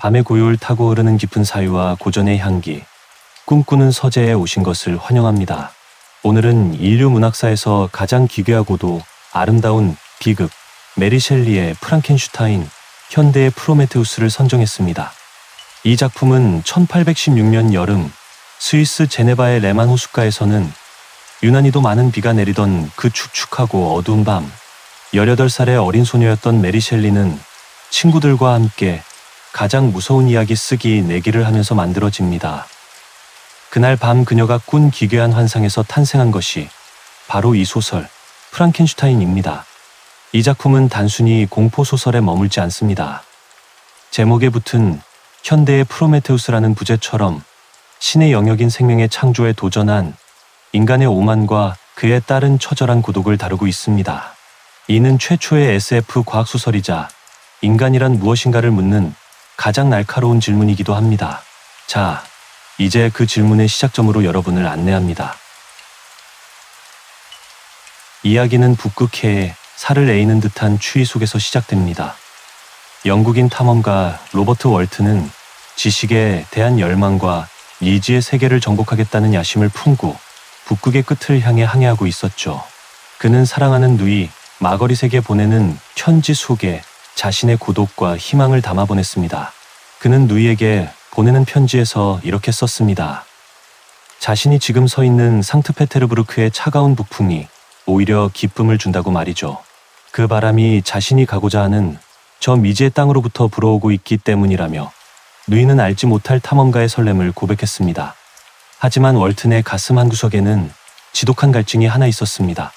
밤의 고요를 타고 흐르는 깊은 사유와 고전의 향기, 꿈꾸는 서재에 오신 것을 환영합니다. 오늘은 인류 문학사에서 가장 기괴하고도 아름다운 비극, 메리 셸리의 프랑켄슈타인, 현대의 프로메테우스를 선정했습니다. 이 작품은 1816년 여름 스위스 제네바의 레만 호숫가에서는 유난히도 많은 비가 내리던 그 축축하고 어두운 밤, 18살의 어린 소녀였던 메리 셸리는 친구들과 함께 가장 무서운 이야기 쓰기 내기를 하면서 만들어집니다. 그날 밤 그녀가 꾼 기괴한 환상에서 탄생한 것이 바로 이 소설 프랑켄슈타인입니다. 이 작품은 단순히 공포소설에 머물지 않습니다. 제목에 붙은 현대의 프로메테우스라는 부제처럼 신의 영역인 생명의 창조에 도전한 인간의 오만과 그에 따른 처절한 고독을 다루고 있습니다. 이는 최초의 SF 과학소설이자 인간이란 무엇인가를 묻는 가장 날카로운 질문이기도 합니다. 자, 이제 그 질문의 시작점으로 여러분을 안내합니다. 이야기는 북극해에 살을 에이는 듯한 추위 속에서 시작됩니다. 영국인 탐험가 로버트 월트는 지식에 대한 열망과 미지의 세계를 정복하겠다는 야심을 품고 북극의 끝을 향해 항해하고 있었죠. 그는 사랑하는 누이 마거릿에게 보내는 편지 속에 자신의 고독과 희망을 담아 보냈습니다. 그는 누이에게 보내는 편지에서 이렇게 썼습니다. 자신이 지금 서 있는 상트페테르부르크의 차가운 북풍이 오히려 기쁨을 준다고 말이죠. 그 바람이 자신이 가고자 하는 저 미지의 땅으로부터 불어오고 있기 때문이라며 누이는 알지 못할 탐험가의 설렘을 고백했습니다. 하지만 월튼의 가슴 한구석에는 지독한 갈증이 하나 있었습니다.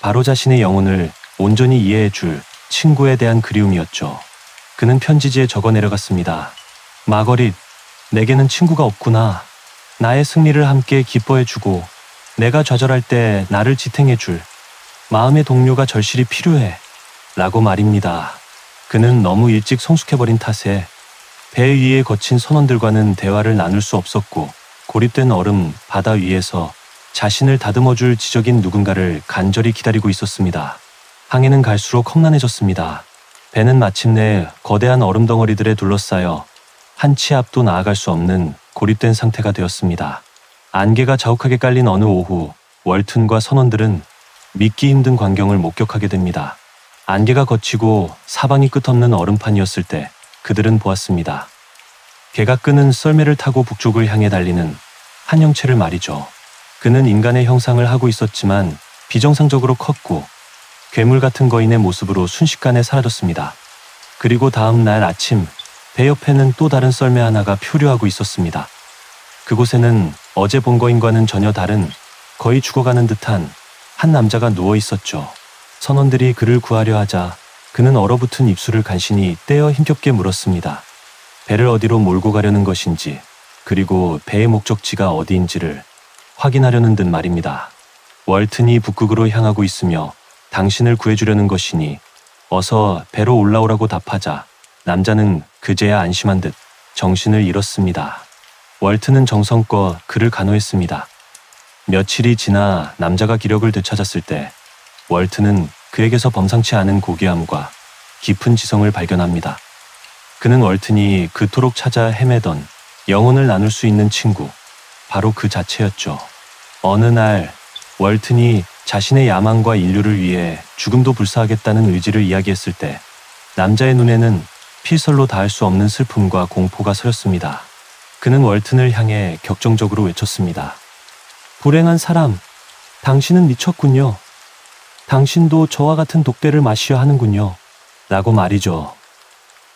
바로 자신의 영혼을 온전히 이해해 줄 친구에 대한 그리움이었죠. 그는 편지지에 적어 내려갔습니다. 마거릿, 내게는 친구가 없구나. 나의 승리를 함께 기뻐해주고 내가 좌절할 때 나를 지탱해줄 마음의 동료가 절실히 필요해. 라고 말입니다. 그는 너무 일찍 성숙해버린 탓에 배 위에 거친 선원들과는 대화를 나눌 수 없었고 고립된 얼음 바다 위에서 자신을 다듬어줄 지적인 누군가를 간절히 기다리고 있었습니다. 항해는 갈수록 험난해졌습니다. 배는 마침내 거대한 얼음 덩어리들에 둘러싸여 한 치 앞도 나아갈 수 없는 고립된 상태가 되었습니다. 안개가 자욱하게 깔린 어느 오후, 월튼과 선원들은 믿기 힘든 광경을 목격하게 됩니다. 안개가 걷히고 사방이 끝없는 얼음판이었을 때 그들은 보았습니다. 개가 끄는 썰매를 타고 북쪽을 향해 달리는 한 형체를 말이죠. 그는 인간의 형상을 하고 있었지만 비정상적으로 컸고 괴물 같은 거인의 모습으로 순식간에 사라졌습니다. 그리고 다음 날 아침 배 옆에는 또 다른 썰매 하나가 표류하고 있었습니다. 그곳에는 어제 본 거인과는 전혀 다른 거의 죽어가는 듯한 한 남자가 누워 있었죠. 선원들이 그를 구하려 하자 그는 얼어붙은 입술을 간신히 떼어 힘겹게 물었습니다. 배를 어디로 몰고 가려는 것인지 그리고 배의 목적지가 어디인지를 확인하려는 듯 말입니다. 월튼이 북극으로 향하고 있으며 당신을 구해주려는 것이니 어서 배로 올라오라고 답하자 남자는 그제야 안심한 듯 정신을 잃었습니다. 월튼은 정성껏 그를 간호했습니다. 며칠이 지나 남자가 기력을 되찾았을 때 월튼은 그에게서 범상치 않은 고귀함과 깊은 지성을 발견합니다. 그는 월튼이 그토록 찾아 헤매던 영혼을 나눌 수 있는 친구, 바로 그 자체였죠. 어느 날 월튼이 자신의 야망과 인류를 위해 죽음도 불사하겠다는 의지를 이야기했을 때 남자의 눈에는 피설로 닿을 수 없는 슬픔과 공포가 서렸습니다. 그는 월튼을 향해 격정적으로 외쳤습니다. 불행한 사람, 당신은 미쳤군요. 당신도 저와 같은 독배를 마셔야 하는군요. 라고 말이죠.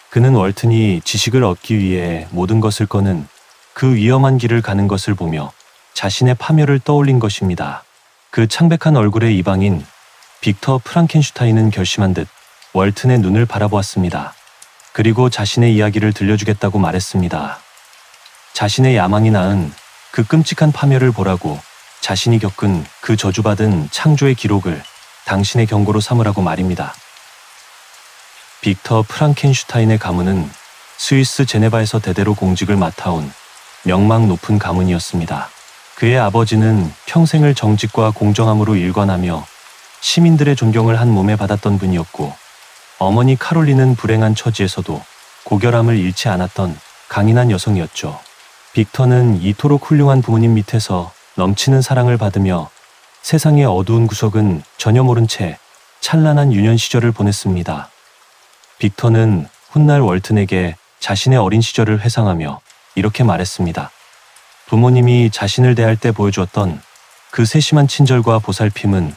그는 월튼이 지식을 얻기 위해 모든 것을 거는 그 위험한 길을 가는 것을 보며 자신의 파멸을 떠올린 것입니다. 그 창백한 얼굴의 이방인 빅터 프랑켄슈타인은 결심한 듯 월튼의 눈을 바라보았습니다. 그리고 자신의 이야기를 들려주겠다고 말했습니다. 자신의 야망이 낳은 그 끔찍한 파멸을 보라고 자신이 겪은 그 저주받은 창조의 기록을 당신의 경고로 삼으라고 말입니다. 빅터 프랑켄슈타인의 가문은 스위스 제네바에서 대대로 공직을 맡아온 명망 높은 가문이었습니다. 그의 아버지는 평생을 정직과 공정함으로 일관하며 시민들의 존경을 한 몸에 받았던 분이었고 어머니 카롤린은 불행한 처지에서도 고결함을 잃지 않았던 강인한 여성이었죠. 빅터는 이토록 훌륭한 부모님 밑에서 넘치는 사랑을 받으며 세상의 어두운 구석은 전혀 모른 채 찬란한 유년 시절을 보냈습니다. 빅터는 훗날 월튼에게 자신의 어린 시절을 회상하며 이렇게 말했습니다. 부모님이 자신을 대할 때 보여주었던 그 세심한 친절과 보살핌은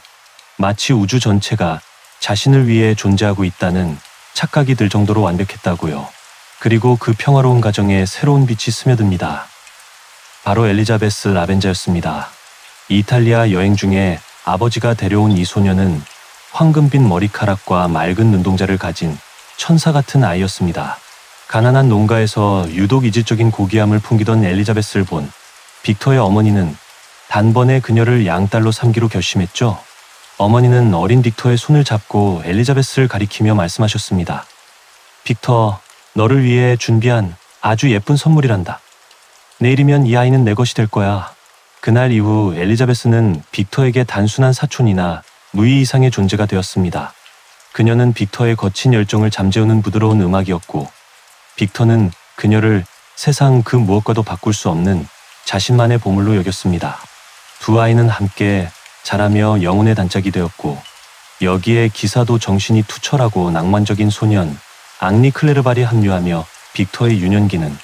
마치 우주 전체가 자신을 위해 존재하고 있다는 착각이 들 정도로 완벽했다고요. 그리고 그 평화로운 가정에 새로운 빛이 스며듭니다. 바로 엘리자베스 라벤자였습니다. 이탈리아 여행 중에 아버지가 데려온 이 소녀는 황금빛 머리카락과 맑은 눈동자를 가진 천사 같은 아이였습니다. 가난한 농가에서 유독 이질적인 고귀함을 풍기던 엘리자베스를 본 빅터의 어머니는 단번에 그녀를 양딸로 삼기로 결심했죠. 어머니는 어린 빅터의 손을 잡고 엘리자베스를 가리키며 말씀하셨습니다. 빅터, 너를 위해 준비한 아주 예쁜 선물이란다. 내일이면 이 아이는 내 것이 될 거야. 그날 이후 엘리자베스는 빅터에게 단순한 사촌이나 무의 이상의 존재가 되었습니다. 그녀는 빅터의 거친 열정을 잠재우는 부드러운 음악이었고, 빅터는 그녀를 세상 그 무엇과도 바꿀 수 없는 자신만의 보물로 여겼습니다. 두 아이는 함께 자라며 영혼의 단짝이 되었고, 여기에 기사도 정신이 투철하고 낭만적인 소년 앙리 클레르발이 합류하며 빅터의 유년기는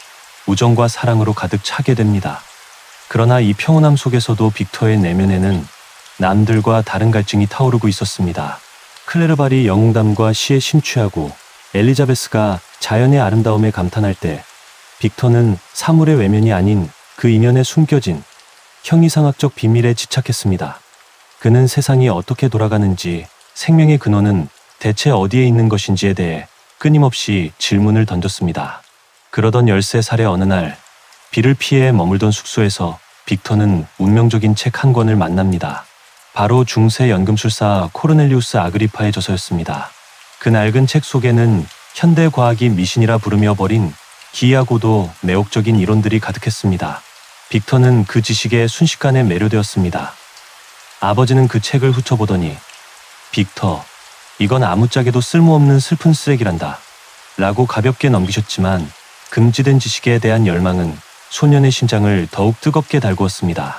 우정과 사랑으로 가득 차게 됩니다. 그러나 이 평온함 속에서도 빅터의 내면에는 남들과 다른 갈증이 타오르고 있었습니다. 클레르발이 영웅담과 시에 심취하고 엘리자베스가 자연의 아름다움에 감탄할 때 빅터는 사물의 외면이 아닌 그 이면에 숨겨진 형이상학적 비밀에 집착했습니다. 그는 세상이 어떻게 돌아가는지, 생명의 근원은 대체 어디에 있는 것인지에 대해 끊임없이 질문을 던졌습니다. 그러던 13살의 어느 날, 비를 피해 머물던 숙소에서 빅터는 운명적인 책 한 권을 만납니다. 바로 중세 연금술사 코르넬리우스 아그리파의 저서였습니다. 그 낡은 책 속에는 현대 과학이 미신이라 부르며 버린 기이하고도 매혹적인 이론들이 가득했습니다. 빅터는 그 지식에 순식간에 매료되었습니다. 아버지는 그 책을 훑어보더니 빅터, 이건 아무짝에도 쓸모없는 슬픈 쓰레기란다 라고 가볍게 넘기셨지만 금지된 지식에 대한 열망은 소년의 심장을 더욱 뜨겁게 달구었습니다.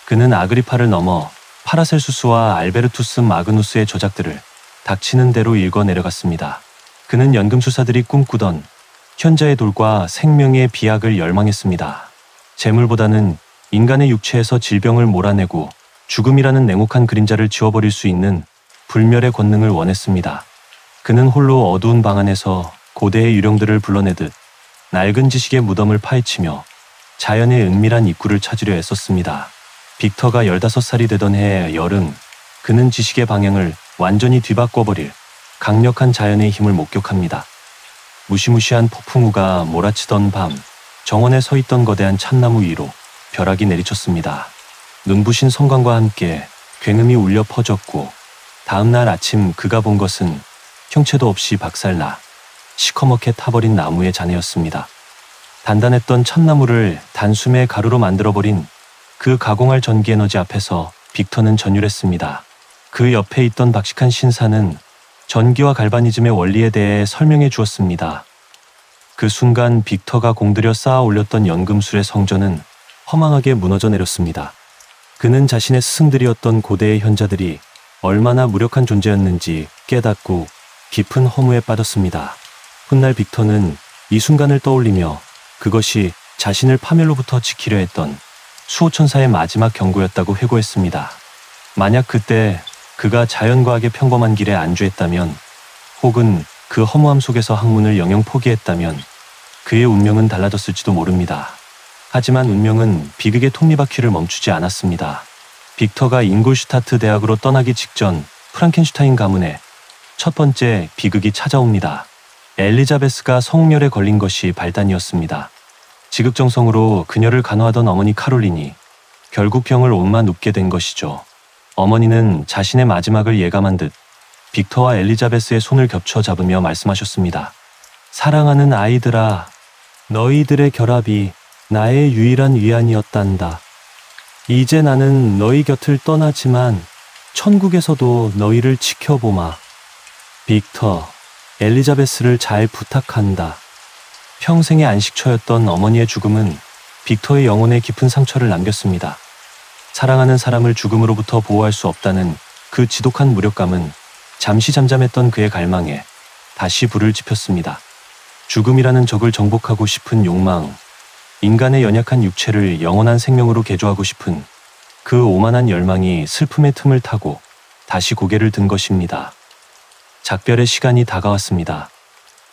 그는 아그리파를 넘어 파라셀수스와 알베르투스 마그누스의 저작들을 닥치는 대로 읽어 내려갔습니다. 그는 연금술사들이 꿈꾸던 현자의 돌과 생명의 비약을 열망했습니다. 재물보다는 인간의 육체에서 질병을 몰아내고 죽음이라는 냉혹한 그림자를 지워버릴 수 있는 불멸의 권능을 원했습니다. 그는 홀로 어두운 방 안에서 고대의 유령들을 불러내듯 낡은 지식의 무덤을 파헤치며 자연의 은밀한 입구를 찾으려 애썼습니다. 빅터가 15살이 되던 해 여름, 그는 지식의 방향을 완전히 뒤바꿔버릴 강력한 자연의 힘을 목격합니다. 무시무시한 폭풍우가 몰아치던 밤, 정원에 서 있던 거대한 참나무 위로 벼락이 내리쳤습니다. 눈부신 성광과 함께 굉음이 울려 퍼졌고, 다음날 아침 그가 본 것은 형체도 없이 박살나 시커멓게 타버린 나무의 잔해였습니다. 단단했던 참나무를 단숨에 가루로 만들어버린 그 가공할 전기에너지 앞에서 빅터는 전율했습니다. 그 옆에 있던 박식한 신사는 전기와 갈바니즘의 원리에 대해 설명해 주었습니다. 그 순간 빅터가 공들여 쌓아 올렸던 연금술의 성전은 허망하게 무너져 내렸습니다. 그는 자신의 스승들이었던 고대의 현자들이 얼마나 무력한 존재였는지 깨닫고 깊은 허무에 빠졌습니다. 훗날 빅터는 이 순간을 떠올리며 그것이 자신을 파멸로부터 지키려 했던 수호천사의 마지막 경고였다고 회고했습니다. 만약 그때 그가 자연과학의 평범한 길에 안주했다면, 혹은 그 허무함 속에서 학문을 영영 포기했다면 그의 운명은 달라졌을지도 모릅니다. 하지만 운명은 비극의 톱니바퀴를 멈추지 않았습니다. 빅터가 잉골슈타트 대학으로 떠나기 직전 프랑켄슈타인 가문에 첫 번째 비극이 찾아옵니다. 엘리자베스가 성흉열에 걸린 것이 발단이었습니다. 지극정성으로 그녀를 간호하던 어머니 카롤린이 결국 병을 옮아 눕게 된 것이죠. 어머니는 자신의 마지막을 예감한 듯 빅터와 엘리자베스의 손을 겹쳐 잡으며 말씀하셨습니다. 사랑하는 아이들아, 너희들의 결합이 나의 유일한 위안이었단다. 이제 나는 너희 곁을 떠나지만 천국에서도 너희를 지켜보마. 빅터, 엘리자베스를 잘 부탁한다. 평생의 안식처였던 어머니의 죽음은 빅터의 영혼에 깊은 상처를 남겼습니다. 사랑하는 사람을 죽음으로부터 보호할 수 없다는 그 지독한 무력감은 잠시 잠잠했던 그의 갈망에 다시 불을 지폈습니다. 죽음이라는 적을 정복하고 싶은 욕망, 인간의 연약한 육체를 영원한 생명으로 개조하고 싶은 그 오만한 열망이 슬픔의 틈을 타고 다시 고개를 든 것입니다. 작별의 시간이 다가왔습니다.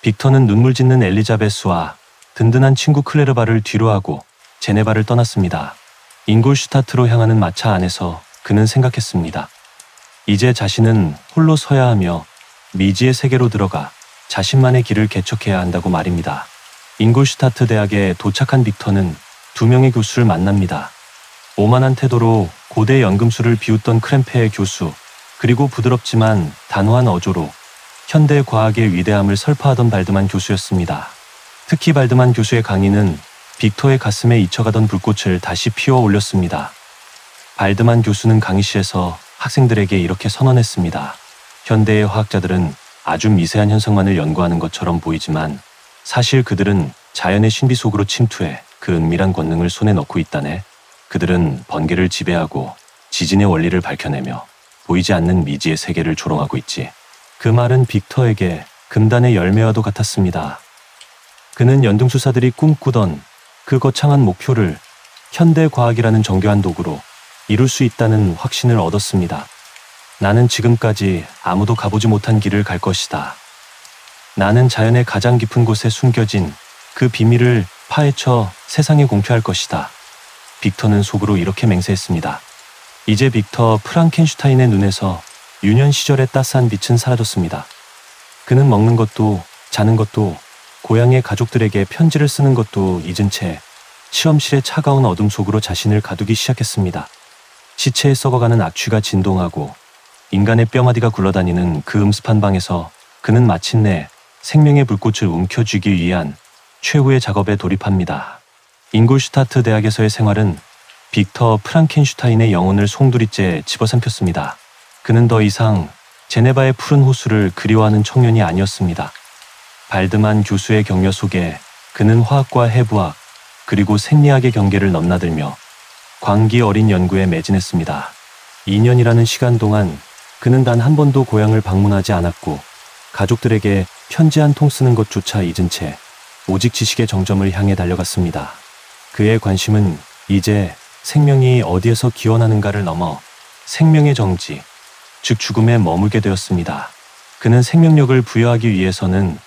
빅터는 눈물 짓는 엘리자베스와 든든한 친구 클레르바를 뒤로하고 제네바를 떠났습니다. 잉골슈타트로 향하는 마차 안에서 그는 생각했습니다. 이제 자신은 홀로 서야 하며 미지의 세계로 들어가 자신만의 길을 개척해야 한다고 말입니다. 잉골슈타트 대학에 도착한 빅터는 두 명의 교수를 만납니다. 오만한 태도로 고대 연금술을 비웃던 크렘페의 교수, 그리고 부드럽지만 단호한 어조로 현대 과학의 위대함을 설파하던 발드만 교수였습니다. 특히 발드만 교수의 강의는 빅터의 가슴에 잊혀가던 불꽃을 다시 피워 올렸습니다. 발드만 교수는 강의실에서 학생들에게 이렇게 선언했습니다. 현대의 화학자들은 아주 미세한 현상만을 연구하는 것처럼 보이지만 사실 그들은 자연의 신비 속으로 침투해 그 은밀한 권능을 손에 넣고 있다네. 그들은 번개를 지배하고 지진의 원리를 밝혀내며 보이지 않는 미지의 세계를 조롱하고 있지. 그 말은 빅터에게 금단의 열매와도 같았습니다. 그는 연등수사들이 꿈꾸던 그 거창한 목표를 현대 과학이라는 정교한 도구로 이룰 수 있다는 확신을 얻었습니다. 나는 지금까지 아무도 가보지 못한 길을 갈 것이다. 나는 자연의 가장 깊은 곳에 숨겨진 그 비밀을 파헤쳐 세상에 공표할 것이다. 빅터는 속으로 이렇게 맹세했습니다. 이제 빅터 프랑켄슈타인의 눈에서 유년 시절의 따스한 빛은 사라졌습니다. 그는 먹는 것도 자는 것도 고향의 가족들에게 편지를 쓰는 것도 잊은 채 실험실의 차가운 어둠 속으로 자신을 가두기 시작했습니다. 시체에 썩어가는 악취가 진동하고 인간의 뼈마디가 굴러다니는 그 음습한 방에서 그는 마침내 생명의 불꽃을 움켜쥐기 위한 최후의 작업에 돌입합니다. 잉골슈타트 대학에서의 생활은 빅터 프랑켄슈타인의 영혼을 송두리째 집어삼켰습니다. 그는 더 이상 제네바의 푸른 호수를 그리워하는 청년이 아니었습니다. 발드만 교수의 격려 속에 그는 화학과 해부학 그리고 생리학의 경계를 넘나들며 광기 어린 연구에 매진했습니다. 2년이라는 시간 동안 그는 단 한 번도 고향을 방문하지 않았고 가족들에게 편지 한 통 쓰는 것조차 잊은 채 오직 지식의 정점을 향해 달려갔습니다. 그의 관심은 이제 생명이 어디에서 기원하는가를 넘어 생명의 정지, 즉 죽음에 머물게 되었습니다. 그는 생명력을 부여하기 위해서는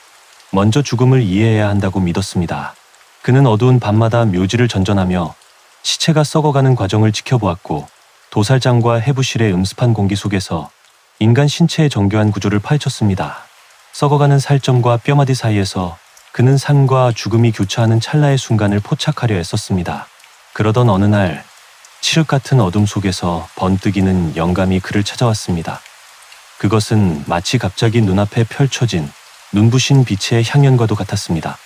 먼저 죽음을 이해해야 한다고 믿었습니다. 그는 어두운 밤마다 묘지를 전전하며 시체가 썩어가는 과정을 지켜보았고 도살장과 해부실의 음습한 공기 속에서 인간 신체의 정교한 구조를 파헤쳤습니다. 썩어가는 살점과 뼈마디 사이에서 그는 삶과 죽음이 교차하는 찰나의 순간을 포착하려 애썼습니다. 그러던 어느 날 칠흑 같은 어둠 속에서 번뜩이는 영감이 그를 찾아왔습니다. 그것은 마치 갑자기 눈앞에 펼쳐진 눈부신 빛의 향연과도 같았습니다.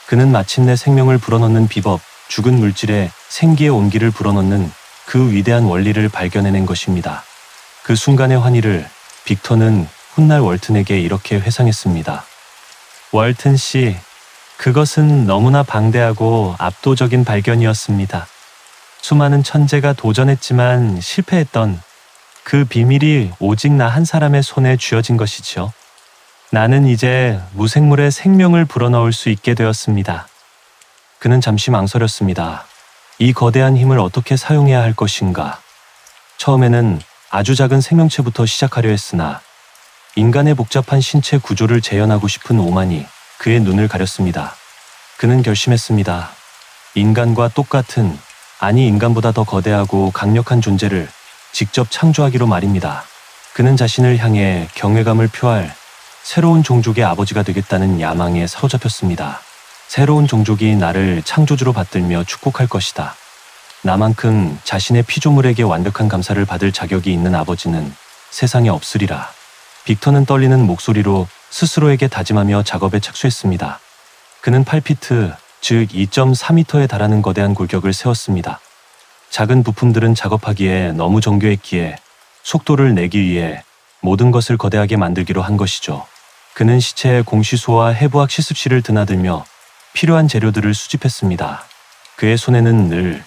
그는 마침내 생명을 불어넣는 비법, 죽은 물질에 생기의 온기를 불어넣는 그 위대한 원리를 발견해낸 것입니다. 그 순간의 환희를 빅터는 훗날 월튼에게 이렇게 회상했습니다. 월튼 씨, 그것은 너무나 방대하고 압도적인 발견이었습니다. 수많은 천재가 도전했지만 실패했던 그 비밀이 오직 나 한 사람의 손에 쥐어진 것이죠. 나는 이제 무생물의 생명을 불어넣을 수 있게 되었습니다. 그는 잠시 망설였습니다. 이 거대한 힘을 어떻게 사용해야 할 것인가. 처음에는 아주 작은 생명체부터 시작하려 했으나 인간의 복잡한 신체 구조를 재현하고 싶은 오만이 그의 눈을 가렸습니다. 그는 결심했습니다. 인간과 똑같은, 아니 인간보다 더 거대하고 강력한 존재를 직접 창조하기로 말입니다. 그는 자신을 향해 경외감을 표할 새로운 종족의 아버지가 되겠다는 야망에 사로잡혔습니다. 새로운 종족이 나를 창조주로 받들며 축복할 것이다. 나만큼 자신의 피조물에게 완벽한 감사를 받을 자격이 있는 아버지는 세상에 없으리라. 빅터는 떨리는 목소리로 스스로에게 다짐하며 작업에 착수했습니다. 그는 8피트, 즉 2.4m에 달하는 거대한 골격을 세웠습니다. 작은 부품들은 작업하기에 너무 정교했기에 속도를 내기 위해 모든 것을 거대하게 만들기로 한 것이죠. 그는 시체의 공시소와 해부학 실습실을 드나들며 필요한 재료들을 수집했습니다. 그의 손에는 늘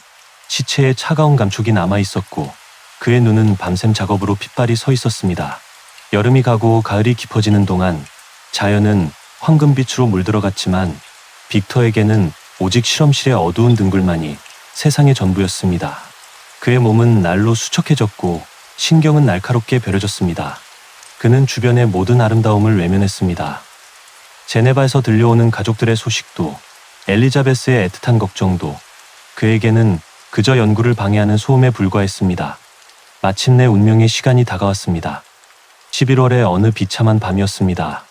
시체의 차가운 감촉이 남아 있었고 그의 눈은 밤샘 작업으로 핏발이 서 있었습니다. 여름이 가고 가을이 깊어지는 동안 자연은 황금빛으로 물들어갔지만 빅터에게는 오직 실험실의 어두운 등불만이 세상의 전부였습니다. 그의 몸은 날로 수척해졌고 신경은 날카롭게 벼려졌습니다. 그는 주변의 모든 아름다움을 외면했습니다. 제네바에서 들려오는 가족들의 소식도 엘리자베스의 애틋한 걱정도 그에게는 그저 연구를 방해하는 소음에 불과했습니다. 마침내 운명의 시간이 다가왔습니다. 11월의 어느 비참한 밤이었습니다.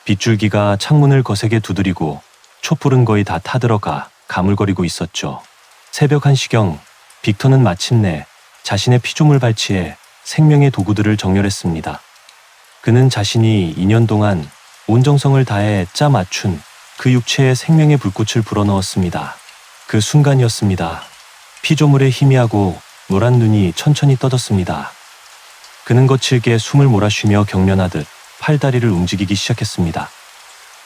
빗줄기가 창문을 거세게 두드리고 촛불은 거의 다 타들어가 가물거리고 있었죠. 새벽 1시경 빅터는 마침내 자신의 피조물 발치에 생명의 도구들을 정렬했습니다. 그는 자신이 2년 동안 온 정성을 다해 짜 맞춘 그 육체에 생명의 불꽃을 불어넣었습니다. 그 순간이었습니다. 피조물의 희미하고 노란 눈이 천천히 떠졌습니다. 그는 거칠게 숨을 몰아쉬며 경련하듯 팔다리를 움직이기 시작했습니다.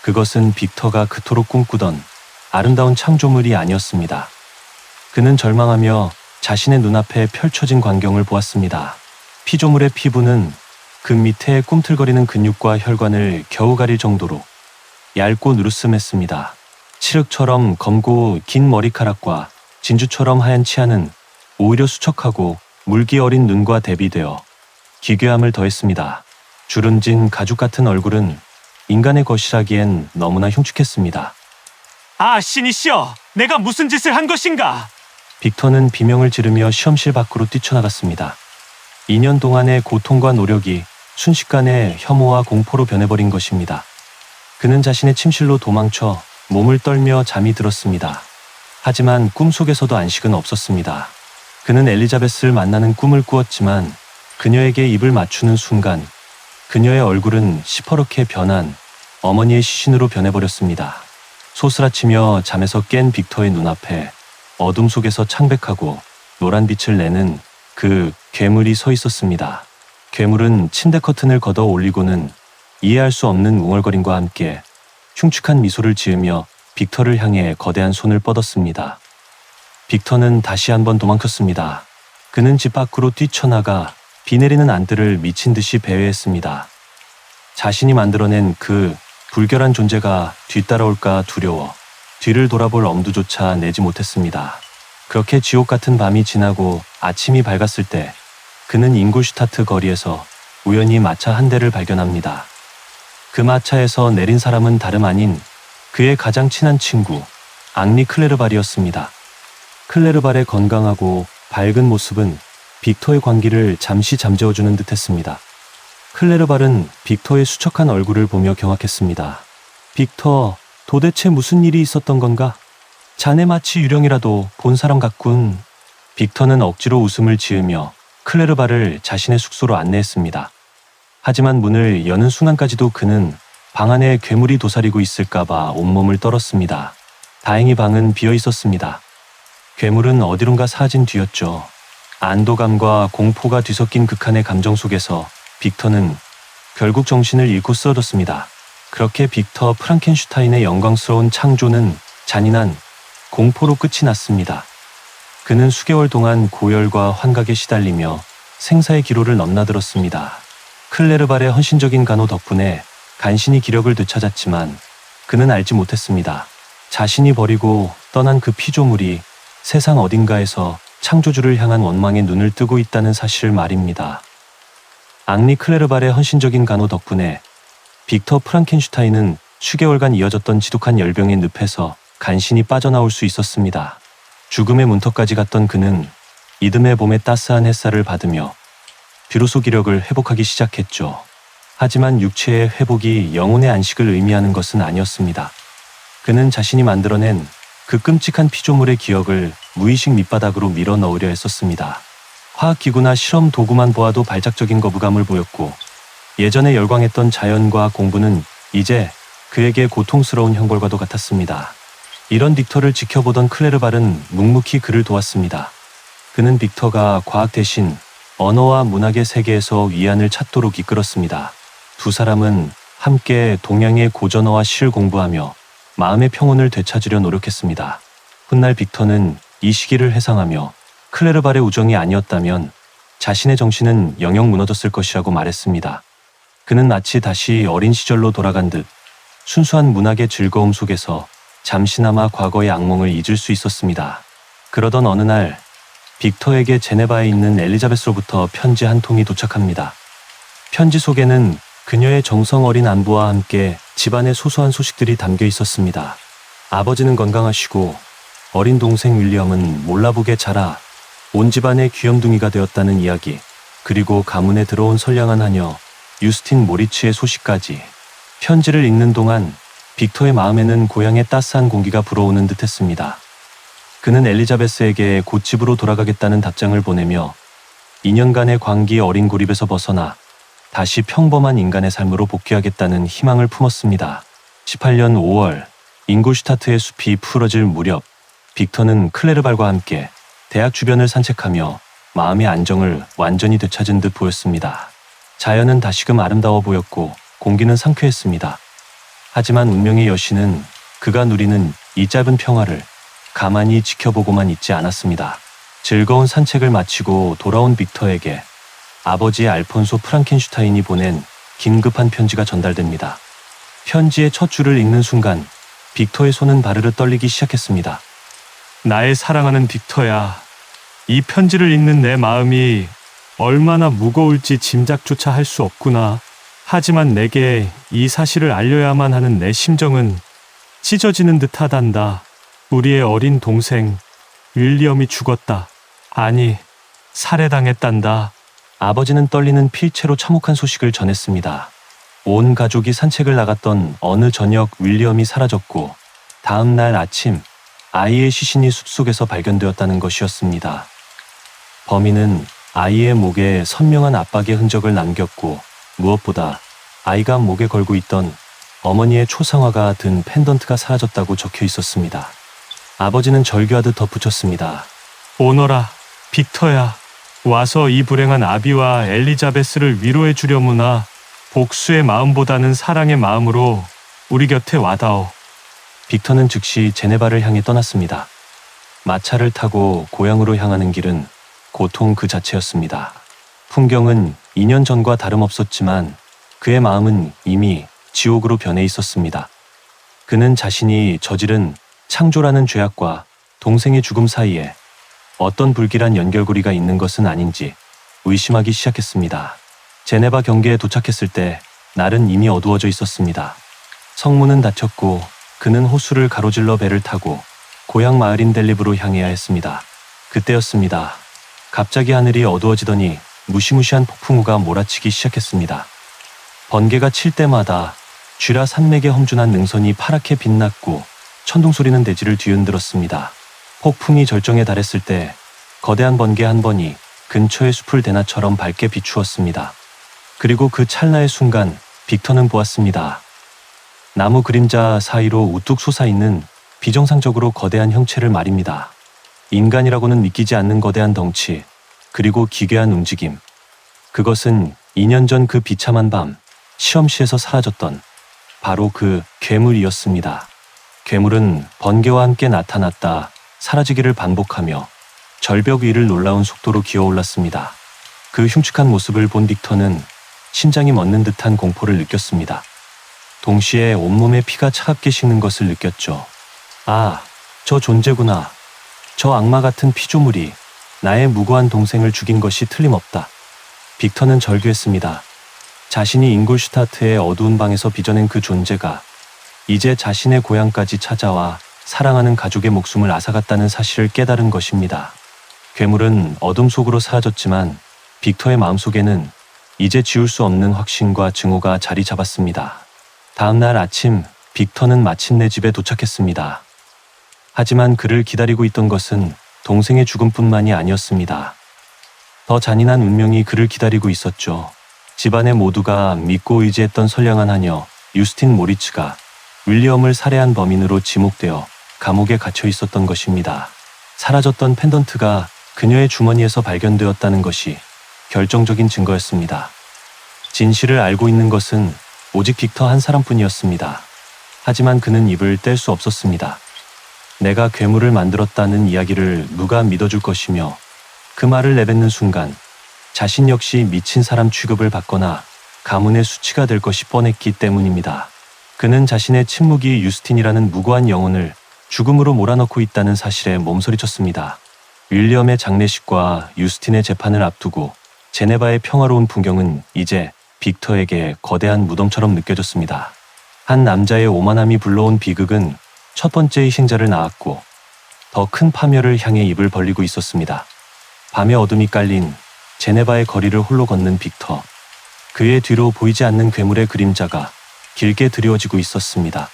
그것은 빅터가 그토록 꿈꾸던 아름다운 창조물이 아니었습니다. 그는 절망하며 자신의 눈앞에 펼쳐진 광경을 보았습니다. 피조물의 피부는 그 밑에 꿈틀거리는 근육과 혈관을 겨우 가릴 정도로 얇고 누르스맸습니다. 칠흑처럼 검고 긴 머리카락과 진주처럼 하얀 치아는 오히려 수척하고 물기 어린 눈과 대비되어 기괴함을 더했습니다. 주름진 가죽 같은 얼굴은 인간의 것이라기엔 너무나 흉측했습니다. 아, 신이시여! 내가 무슨 짓을 한 것인가? 빅터는 비명을 지르며 시험실 밖으로 뛰쳐나갔습니다. 2년 동안의 고통과 노력이 순식간에 혐오와 공포로 변해버린 것입니다. 그는 자신의 침실로 도망쳐 몸을 떨며 잠이 들었습니다. 하지만 꿈속에서도 안식은 없었습니다. 그는 엘리자베스를 만나는 꿈을 꾸었지만 그녀에게 입을 맞추는 순간 그녀의 얼굴은 시퍼렇게 변한 어머니의 시신으로 변해버렸습니다. 소스라치며 잠에서 깬 빅터의 눈앞에 어둠 속에서 창백하고 노란 빛을 내는 그 괴물이 서 있었습니다. 괴물은 침대 커튼을 걷어 올리고는 이해할 수 없는 웅얼거림과 함께 흉측한 미소를 지으며 빅터를 향해 거대한 손을 뻗었습니다. 빅터는 다시 한번 도망쳤습니다. 그는 집 밖으로 뛰쳐나가 비 내리는 안들을 미친 듯이 배회했습니다. 자신이 만들어낸 그 불결한 존재가 뒤따라올까 두려워 뒤를 돌아볼 엄두조차 내지 못했습니다. 그렇게 지옥 같은 밤이 지나고 아침이 밝았을 때 그는 잉골슈타트 거리에서 우연히 마차 한 대를 발견합니다. 그 마차에서 내린 사람은 다름 아닌 그의 가장 친한 친구 앙리 클레르발이었습니다. 클레르발의 건강하고 밝은 모습은 빅터의 광기를 잠시 잠재워주는 듯했습니다. 클레르발은 빅터의 수척한 얼굴을 보며 경악했습니다. 빅터, 도대체 무슨 일이 있었던 건가? 자네 마치 유령이라도 본 사람 같군. 빅터는 억지로 웃음을 지으며 클레르발을 자신의 숙소로 안내했습니다. 하지만 문을 여는 순간까지도 그는 방 안에 괴물이 도사리고 있을까봐 온몸을 떨었습니다. 다행히 방은 비어 있었습니다. 괴물은 어디론가 사라진 뒤였죠. 안도감과 공포가 뒤섞인 극한의 감정 속에서 빅터는 결국 정신을 잃고 쓰러졌습니다. 그렇게 빅터 프랑켄슈타인의 영광스러운 창조는 잔인한 공포로 끝이 났습니다. 그는 수개월 동안 고열과 환각에 시달리며 생사의 기로를 넘나들었습니다. 클레르발의 헌신적인 간호 덕분에 간신히 기력을 되찾았지만 그는 알지 못했습니다. 자신이 버리고 떠난 그 피조물이 세상 어딘가에서 창조주를 향한 원망에 눈을 뜨고 있다는 사실을 말입니다. 앙리 클레르발의 헌신적인 간호 덕분에 빅터 프랑켄슈타인은 수개월간 이어졌던 지독한 열병의 늪에서 간신히 빠져나올 수 있었습니다. 죽음의 문턱까지 갔던 그는 이듬해 봄의 따스한 햇살을 받으며 비로소 기력을 회복하기 시작했죠. 하지만 육체의 회복이 영혼의 안식을 의미하는 것은 아니었습니다. 그는 자신이 만들어낸 그 끔찍한 피조물의 기억을 무의식 밑바닥으로 밀어 넣으려 했었습니다. 화학기구나 실험 도구만 보아도 발작적인 거부감을 보였고 예전에 열광했던 자연과 공부는 이제 그에게 고통스러운 형벌과도 같았습니다. 이런 빅터를 지켜보던 클레르발은 묵묵히 그를 도왔습니다. 그는 빅터가 과학 대신 언어와 문학의 세계에서 위안을 찾도록 이끌었습니다. 두 사람은 함께 동양의 고전어와 시를 공부하며 마음의 평온을 되찾으려 노력했습니다. 훗날 빅터는 이 시기를 회상하며 클레르발의 우정이 아니었다면 자신의 정신은 영영 무너졌을 것이라고 말했습니다. 그는 마치 다시 어린 시절로 돌아간 듯 순수한 문학의 즐거움 속에서 잠시나마 과거의 악몽을 잊을 수 있었습니다. 그러던 어느 날 빅터에게 제네바에 있는 엘리자베스로부터 편지 한 통이 도착합니다. 편지 속에는 그녀의 정성 어린 안부와 함께 집안의 소소한 소식들이 담겨 있었습니다. 아버지는 건강하시고 어린 동생 윌리엄은 몰라보게 자라 온 집안의 귀염둥이가 되었다는 이야기, 그리고 가문에 들어온 선량한 하녀 유스틴 모리츠의 소식까지. 편지를 읽는 동안 빅터의 마음에는 고향의 따스한 공기가 불어오는 듯했습니다. 그는 엘리자베스에게 곧 집으로 돌아가겠다는 답장을 보내며 2년간의 광기 어린 고립에서 벗어나 다시 평범한 인간의 삶으로 복귀하겠다는 희망을 품었습니다. 18년 5월 잉골슈타트의 숲이 풀어질 무렵 빅터는 클레르발과 함께 대학 주변을 산책하며 마음의 안정을 완전히 되찾은 듯 보였습니다. 자연은 다시금 아름다워 보였고 공기는 상쾌했습니다. 하지만 운명의 여신은 그가 누리는 이 짧은 평화를 가만히 지켜보고만 있지 않았습니다. 즐거운 산책을 마치고 돌아온 빅터에게 아버지 알폰소 프랑켄슈타인이 보낸 긴급한 편지가 전달됩니다. 편지의 첫 줄을 읽는 순간 빅터의 손은 바르르 떨리기 시작했습니다. 나의 사랑하는 빅터야, 이 편지를 읽는 내 마음이 얼마나 무거울지 짐작조차 할 수 없구나. 하지만 내게 이 사실을 알려야만 하는 내 심정은 찢어지는 듯하단다. 우리의 어린 동생 윌리엄이 죽었다. 아니, 살해당했단다. 아버지는 떨리는 필체로 참혹한 소식을 전했습니다. 온 가족이 산책을 나갔던 어느 저녁 윌리엄이 사라졌고 다음 날 아침 아이의 시신이 숲속에서 발견되었다는 것이었습니다. 범인은 아이의 목에 선명한 압박의 흔적을 남겼고 무엇보다 아이가 목에 걸고 있던 어머니의 초상화가 든 펜던트가 사라졌다고 적혀 있었습니다. 아버지는 절규하듯 덧붙였습니다. 오너라, 빅터야. 와서 이 불행한 아비와 엘리자베스를 위로해 주려무나 복수의 마음보다는 사랑의 마음으로 우리 곁에 와다오. 빅터는 즉시 제네바를 향해 떠났습니다. 마차를 타고 고향으로 향하는 길은 고통 그 자체였습니다. 풍경은 2년 전과 다름없었지만 그의 마음은 이미 지옥으로 변해 있었습니다. 그는 자신이 저지른 창조라는 죄악과 동생의 죽음 사이에 어떤 불길한 연결고리가 있는 것은 아닌지 의심하기 시작했습니다. 제네바 경계에 도착했을 때 날은 이미 어두워져 있었습니다. 성문은 닫혔고 그는 호수를 가로질러 배를 타고 고향 마을인 델리브로 향해야 했습니다. 그때였습니다. 갑자기 하늘이 어두워지더니 무시무시한 폭풍우가 몰아치기 시작했습니다. 번개가 칠 때마다 쥐라 산맥에 험준한 능선이 파랗게 빛났고 천둥 소리는 대지를 뒤흔들었습니다. 폭풍이 절정에 달했을 때 거대한 번개 한 번이 근처의 숲을 대낮처럼 밝게 비추었습니다. 그리고 그 찰나의 순간 빅터는 보았습니다. 나무 그림자 사이로 우뚝 솟아있는 비정상적으로 거대한 형체를 말입니다. 인간이라고는 믿기지 않는 거대한 덩치, 그리고 기괴한 움직임. 그것은 2년 전 그 비참한 밤 시험시에서 사라졌던 바로 그 괴물이었습니다. 괴물은 번개와 함께 나타났다 사라지기를 반복하며 절벽 위를 놀라운 속도로 기어올랐습니다. 그 흉측한 모습을 본 빅터는 심장이 멎는 듯한 공포를 느꼈습니다. 동시에 온몸에 피가 차갑게 식는 것을 느꼈죠. 아, 저 존재구나. 저 악마 같은 피조물이 나의 무고한 동생을 죽인 것이 틀림없다. 빅터는 절규했습니다. 자신이 잉골슈타트의 어두운 방에서 빚어낸 그 존재가 이제 자신의 고향까지 찾아와 사랑하는 가족의 목숨을 앗아갔다는 사실을 깨달은 것입니다. 괴물은 어둠 속으로 사라졌지만 빅터의 마음속에는 이제 지울 수 없는 확신과 증오가 자리 잡았습니다. 다음 날 아침 빅터는 마침내 집에 도착했습니다. 하지만 그를 기다리고 있던 것은 동생의 죽음뿐만이 아니었습니다. 더 잔인한 운명이 그를 기다리고 있었죠. 집안의 모두가 믿고 의지했던 선량한 하녀 유스틴 모리츠가 윌리엄을 살해한 범인으로 지목되어 감옥에 갇혀 있었던 것입니다. 사라졌던 펜던트가 그녀의 주머니에서 발견되었다는 것이 결정적인 증거였습니다. 진실을 알고 있는 것은 오직 빅터 한 사람뿐이었습니다. 하지만 그는 입을 뗄 수 없었습니다. 내가 괴물을 만들었다는 이야기를 누가 믿어줄 것이며 그 말을 내뱉는 순간 자신 역시 미친 사람 취급을 받거나 가문의 수치가 될 것이 뻔했기 때문입니다. 그는 자신의 친묵이 유스틴이라는 무고한 영혼을 죽음으로 몰아넣고 있다는 사실에 몸서리쳤습니다. 윌리엄의 장례식과 유스틴의 재판을 앞두고 제네바의 평화로운 풍경은 이제 빅터에게 거대한 무덤처럼 느껴졌습니다. 한 남자의 오만함이 불러온 비극은 첫 번째 희생자를 낳았고 더 큰 파멸을 향해 입을 벌리고 있었습니다. 밤의 어둠이 깔린 제네바의 거리를 홀로 걷는 빅터. 그의 뒤로 보이지 않는 괴물의 그림자가 길게 드리워지고 있었습니다.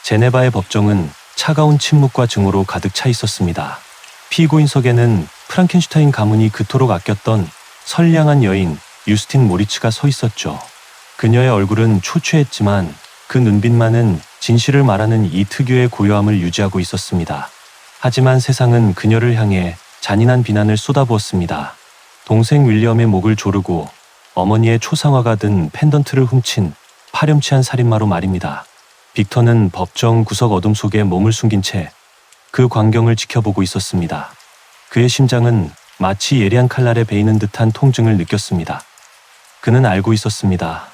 제네바의 법정은 차가운 침묵과 증오로 가득 차 있었습니다. 피고인석에는 프랑켄슈타인 가문이 그토록 아꼈던 선량한 여인 유스틴 모리츠가 서 있었죠. 그녀의 얼굴은 초췌했지만 그 눈빛만은 진실을 말하는 이 특유의 고요함을 유지하고 있었습니다. 하지만 세상은 그녀를 향해 잔인한 비난을 쏟아부었습니다. 동생 윌리엄의 목을 조르고 어머니의 초상화가 든 펜던트를 훔친 파렴치한 살인마로 말입니다. 빅터는 법정 구석 어둠 속에 몸을 숨긴 채 그 광경을 지켜보고 있었습니다. 그의 심장은 마치 예리한 칼날에 베이는 듯한 통증을 느꼈습니다. 그는 알고 있었습니다.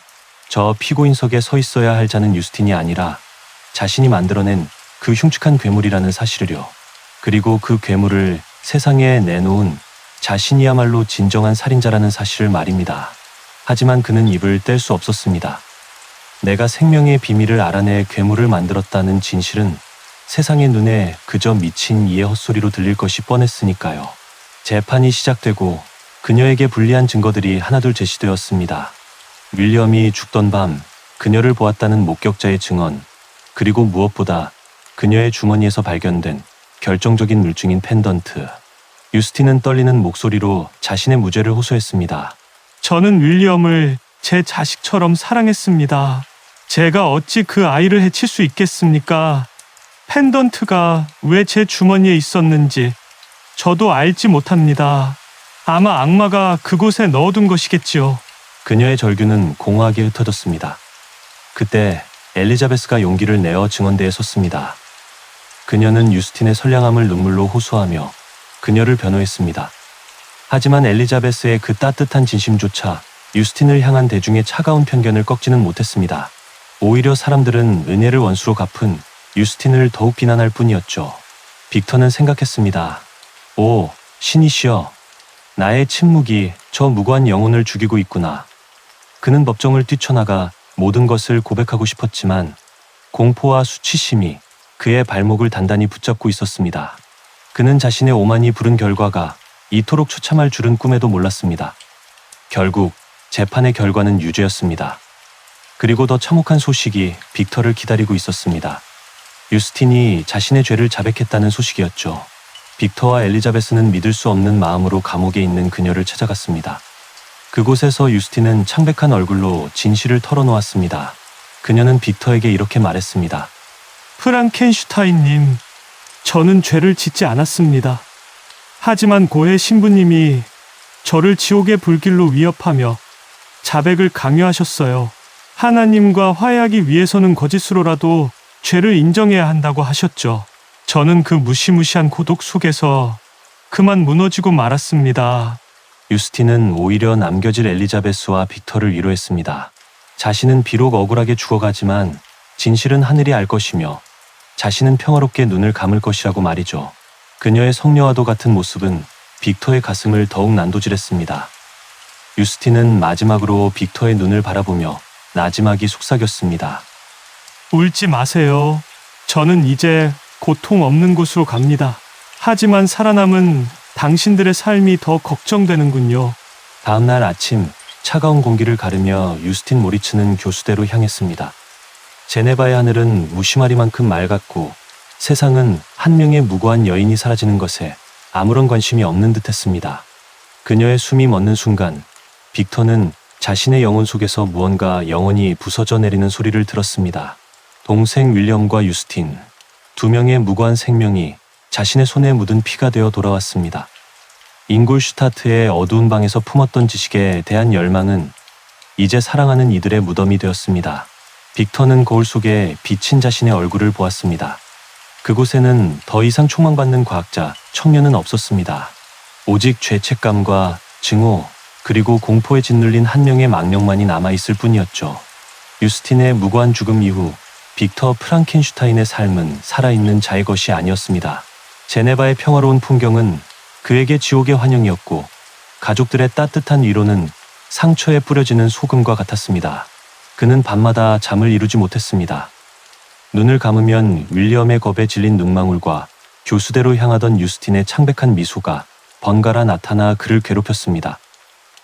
저 피고인석에 서 있어야 할 자는 유스틴이 아니라 자신이 만들어낸 그 흉측한 괴물이라는 사실을요. 그리고 그 괴물을 세상에 내놓은 자신이야말로 진정한 살인자라는 사실을 말입니다. 하지만 그는 입을 뗄 수 없었습니다. 내가 생명의 비밀을 알아내 괴물을 만들었다는 진실은 세상의 눈에 그저 미친 이의 헛소리로 들릴 것이 뻔했으니까요. 재판이 시작되고 그녀에게 불리한 증거들이 하나둘 제시되었습니다. 윌리엄이 죽던 밤 그녀를 보았다는 목격자의 증언, 그리고 무엇보다 그녀의 주머니에서 발견된 결정적인 물증인 펜던트. 유스틴은 떨리는 목소리로 자신의 무죄를 호소했습니다. 저는 윌리엄을 제 자식처럼 사랑했습니다. 제가 어찌 그 아이를 해칠 수 있겠습니까? 펜던트가 왜 제 주머니에 있었는지 저도 알지 못합니다. 아마 악마가 그곳에 넣어둔 것이겠지요. 그녀의 절규는 공허하게 흩어졌습니다. 그때 엘리자베스가 용기를 내어 증언대에 섰습니다. 그녀는 유스틴의 선량함을 눈물로 호소하며 그녀를 변호했습니다. 하지만 엘리자베스의 그 따뜻한 진심조차 유스틴을 향한 대중의 차가운 편견을 꺾지는 못했습니다. 오히려 사람들은 은혜를 원수로 갚은 유스틴을 더욱 비난할 뿐이었죠. 빅터는 생각했습니다. 오, 신이시여. 나의 침묵이 저 무고한 영혼을 죽이고 있구나. 그는 법정을 뛰쳐나가 모든 것을 고백하고 싶었지만 공포와 수치심이 그의 발목을 단단히 붙잡고 있었습니다. 그는 자신의 오만이 부른 결과가 이토록 처참할 줄은 꿈에도 몰랐습니다. 결국 재판의 결과는 유죄였습니다. 그리고 더 참혹한 소식이 빅터를 기다리고 있었습니다. 유스틴이 자신의 죄를 자백했다는 소식이었죠. 빅터와 엘리자베스는 믿을 수 없는 마음으로 감옥에 있는 그녀를 찾아갔습니다. 그곳에서 유스틴은 창백한 얼굴로 진실을 털어놓았습니다. 그녀는 빅터에게 이렇게 말했습니다. 프랑켄슈타인님, 저는 죄를 짓지 않았습니다. 하지만 고해 신부님이 저를 지옥의 불길로 위협하며 자백을 강요하셨어요. 하나님과 화해하기 위해서는 거짓으로라도 죄를 인정해야 한다고 하셨죠. 저는 그 무시무시한 고독 속에서 그만 무너지고 말았습니다. 유스틴은 오히려 남겨질 엘리자베스와 빅터를 위로했습니다. 자신은 비록 억울하게 죽어가지만 진실은 하늘이 알 것이며 자신은 평화롭게 눈을 감을 것이라고 말이죠. 그녀의 성녀와도 같은 모습은 빅터의 가슴을 더욱 난도질했습니다. 유스틴은 마지막으로 빅터의 눈을 바라보며 나지막이 속삭였습니다. 울지 마세요. 저는 이제 고통 없는 곳으로 갑니다. 하지만 살아남은 당신들의 삶이 더 걱정되는군요. 다음날 아침 차가운 공기를 가르며 유스틴 모리츠는 교수대로 향했습니다. 제네바의 하늘은 무심하리만큼 맑았고 세상은 한 명의 무고한 여인이 사라지는 것에 아무런 관심이 없는 듯했습니다. 그녀의 숨이 멎는 순간 빅터는 자신의 영혼 속에서 무언가 영원히 부서져 내리는 소리를 들었습니다. 동생 윌리엄과 유스틴, 두 명의 무고한 생명이 자신의 손에 묻은 피가 되어 돌아왔습니다. 잉골슈타트의 어두운 방에서 품었던 지식에 대한 열망은 이제 사랑하는 이들의 무덤이 되었습니다. 빅터는 거울 속에 비친 자신의 얼굴을 보았습니다. 그곳에는 더 이상 촉망받는 과학자, 청년은 없었습니다. 오직 죄책감과 증오, 그리고 공포에 짓눌린 한 명의 망령만이 남아있을 뿐이었죠. 유스틴의 무고한 죽음 이후 빅터 프랑켄슈타인의 삶은 살아있는 자의 것이 아니었습니다. 제네바의 평화로운 풍경은 그에게 지옥의 환영이었고, 가족들의 따뜻한 위로는 상처에 뿌려지는 소금과 같았습니다. 그는 밤마다 잠을 이루지 못했습니다. 눈을 감으면 윌리엄의 겁에 질린 눈망울과 교수대로 향하던 유스틴의 창백한 미소가 번갈아 나타나 그를 괴롭혔습니다.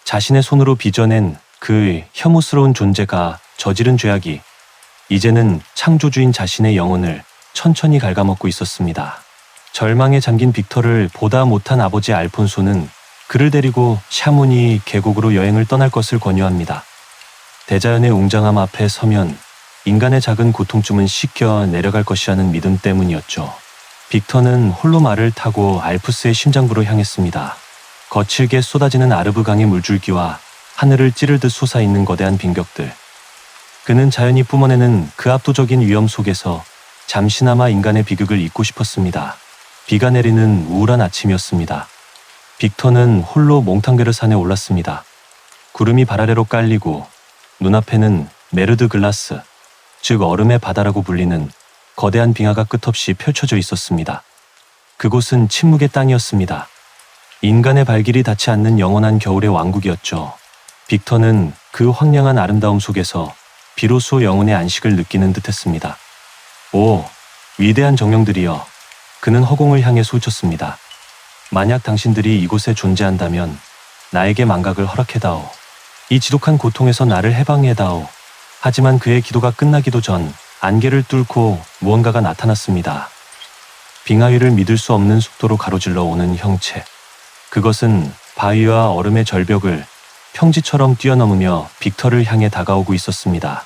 자신의 손으로 빚어낸 그 혐오스러운 존재가 저지른 죄악이 이제는 창조주인 자신의 영혼을 천천히 갉아먹고 있었습니다. 절망에 잠긴 빅터를 보다 못한 아버지 알폰소는 그를 데리고 샤모니 계곡으로 여행을 떠날 것을 권유합니다. 대자연의 웅장함 앞에 서면 인간의 작은 고통쯤은 씻겨 내려갈 것이라는 믿음 때문이었죠. 빅터는 홀로 말을 타고 알프스의 심장부로 향했습니다. 거칠게 쏟아지는 아르브 강의 물줄기와 하늘을 찌르듯 솟아있는 거대한 빈벽들. 그는 자연이 뿜어내는 그 압도적인 위험 속에서 잠시나마 인간의 비극을 잊고 싶었습니다. 비가 내리는 우울한 아침이었습니다. 빅터는 홀로 몽탕베르 산에 올랐습니다. 구름이 발 아래로 깔리고 눈앞에는 메르드 글라스, 즉 얼음의 바다라고 불리는 거대한 빙하가 끝없이 펼쳐져 있었습니다. 그곳은 침묵의 땅이었습니다. 인간의 발길이 닿지 않는 영원한 겨울의 왕국이었죠. 빅터는 그 황량한 아름다움 속에서 비로소 영혼의 안식을 느끼는 듯했습니다. 오, 위대한 정령들이여. 그는 허공을 향해 소리쳤습니다. 만약 당신들이 이곳에 존재한다면 나에게 망각을 허락해다오. 이 지독한 고통에서 나를 해방해다오. 하지만 그의 기도가 끝나기도 전 안개를 뚫고 무언가가 나타났습니다. 빙하 위를 믿을 수 없는 속도로 가로질러 오는 형체. 그것은 바위와 얼음의 절벽을 평지처럼 뛰어넘으며 빅터를 향해 다가오고 있었습니다.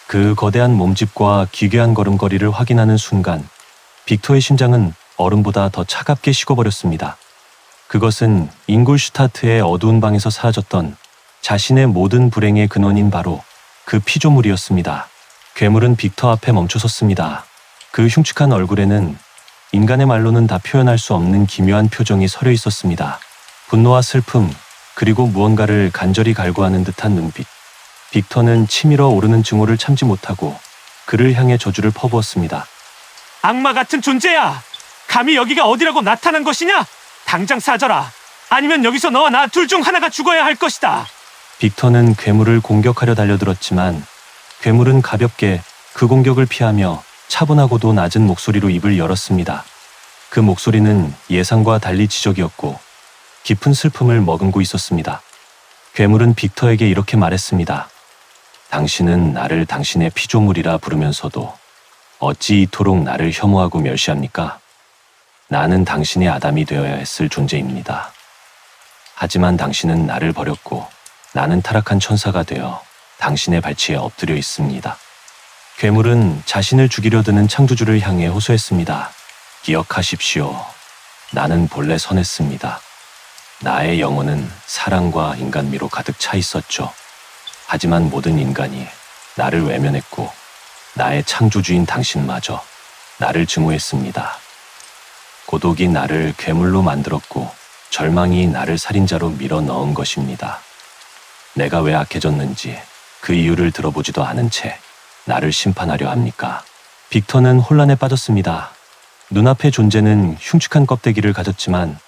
그 거대한 몸집과 기괴한 걸음걸이를 확인하는 순간 빅터의 심장은 얼음보다 더 차갑게 식어버렸습니다. 그것은 잉골슈타트의 어두운 방에서 사라졌던 자신의 모든 불행의 근원인 바로 그 피조물이었습니다. 괴물은 빅터 앞에 멈춰섰습니다. 그 흉측한 얼굴에는 인간의 말로는 다 표현할 수 없는 기묘한 표정이 서려 있었습니다. 분노와 슬픔, 그리고 무언가를 간절히 갈구하는 듯한 눈빛. 빅터는 치밀어 오르는 증오를 참지 못하고 그를 향해 저주를 퍼부었습니다. 악마 같은 존재야! 감히 여기가 어디라고 나타난 것이냐? 당장 사져라! 아니면 여기서 너와 나 둘 중 하나가 죽어야 할 것이다! 빅터는 괴물을 공격하려 달려들었지만 괴물은 가볍게 그 공격을 피하며 차분하고도 낮은 목소리로 입을 열었습니다. 그 목소리는 예상과 달리 지적이었고 깊은 슬픔을 머금고 있었습니다. 괴물은 빅터에게 이렇게 말했습니다. 당신은 나를 당신의 피조물이라 부르면서도 어찌 이토록 나를 혐오하고 멸시합니까? 나는 당신의 아담이 되어야 했을 존재입니다. 하지만 당신은 나를 버렸고 나는 타락한 천사가 되어 당신의 발치에 엎드려 있습니다. 괴물은 자신을 죽이려 드는 창조주를 향해 호소했습니다. 기억하십시오. 나는 본래 선했습니다. 나의 영혼은 사랑과 인간미로 가득 차 있었죠. 하지만 모든 인간이 나를 외면했고 나의 창조주인 당신마저 나를 증오했습니다. 고독이 나를 괴물로 만들었고 절망이 나를 살인자로 밀어 넣은 것입니다. 내가 왜 악해졌는지 그 이유를 들어보지도 않은 채 나를 심판하려 합니까? 빅터는 혼란에 빠졌습니다. 눈앞의 존재는 흉측한 껍데기를 가졌지만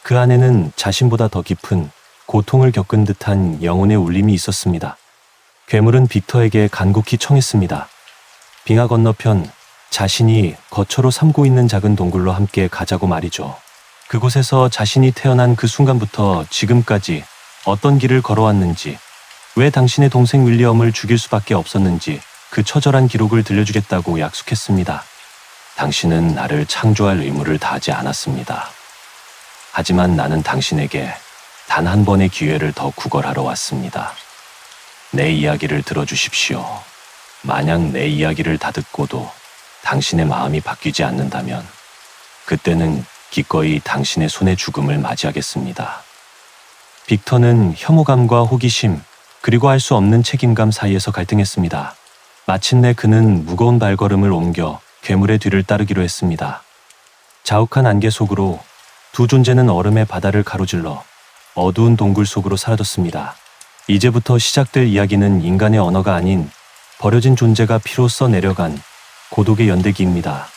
그 안에는 자신보다 더 깊은 고통을 겪은 듯한 영혼의 울림이 있었습니다. 괴물은 빅터에게 간곡히 청했습니다. 빙하 건너편 자신이 거처로 삼고 있는 작은 동굴로 함께 가자고 말이죠. 그곳에서 자신이 태어난 그 순간부터 지금까지 어떤 길을 걸어왔는지, 왜 당신의 동생 윌리엄을 죽일 수밖에 없었는지 그 처절한 기록을 들려주겠다고 약속했습니다. 당신은 나를 창조할 의무를 다하지 않았습니다. 하지만 나는 당신에게 단 한 번의 기회를 더 구걸하러 왔습니다. 내 이야기를 들어주십시오. 만약 내 이야기를 다 듣고도 당신의 마음이 바뀌지 않는다면 그때는 기꺼이 당신의 손의 죽음을 맞이하겠습니다. 빅터는 혐오감과 호기심, 그리고 알 수 없는 책임감 사이에서 갈등했습니다. 마침내 그는 무거운 발걸음을 옮겨 괴물의 뒤를 따르기로 했습니다. 자욱한 안개 속으로 두 존재는 얼음의 바다를 가로질러 어두운 동굴 속으로 사라졌습니다. 이제부터 시작될 이야기는 인간의 언어가 아닌 버려진 존재가 피로 써내려간 고독의 연대기입니다.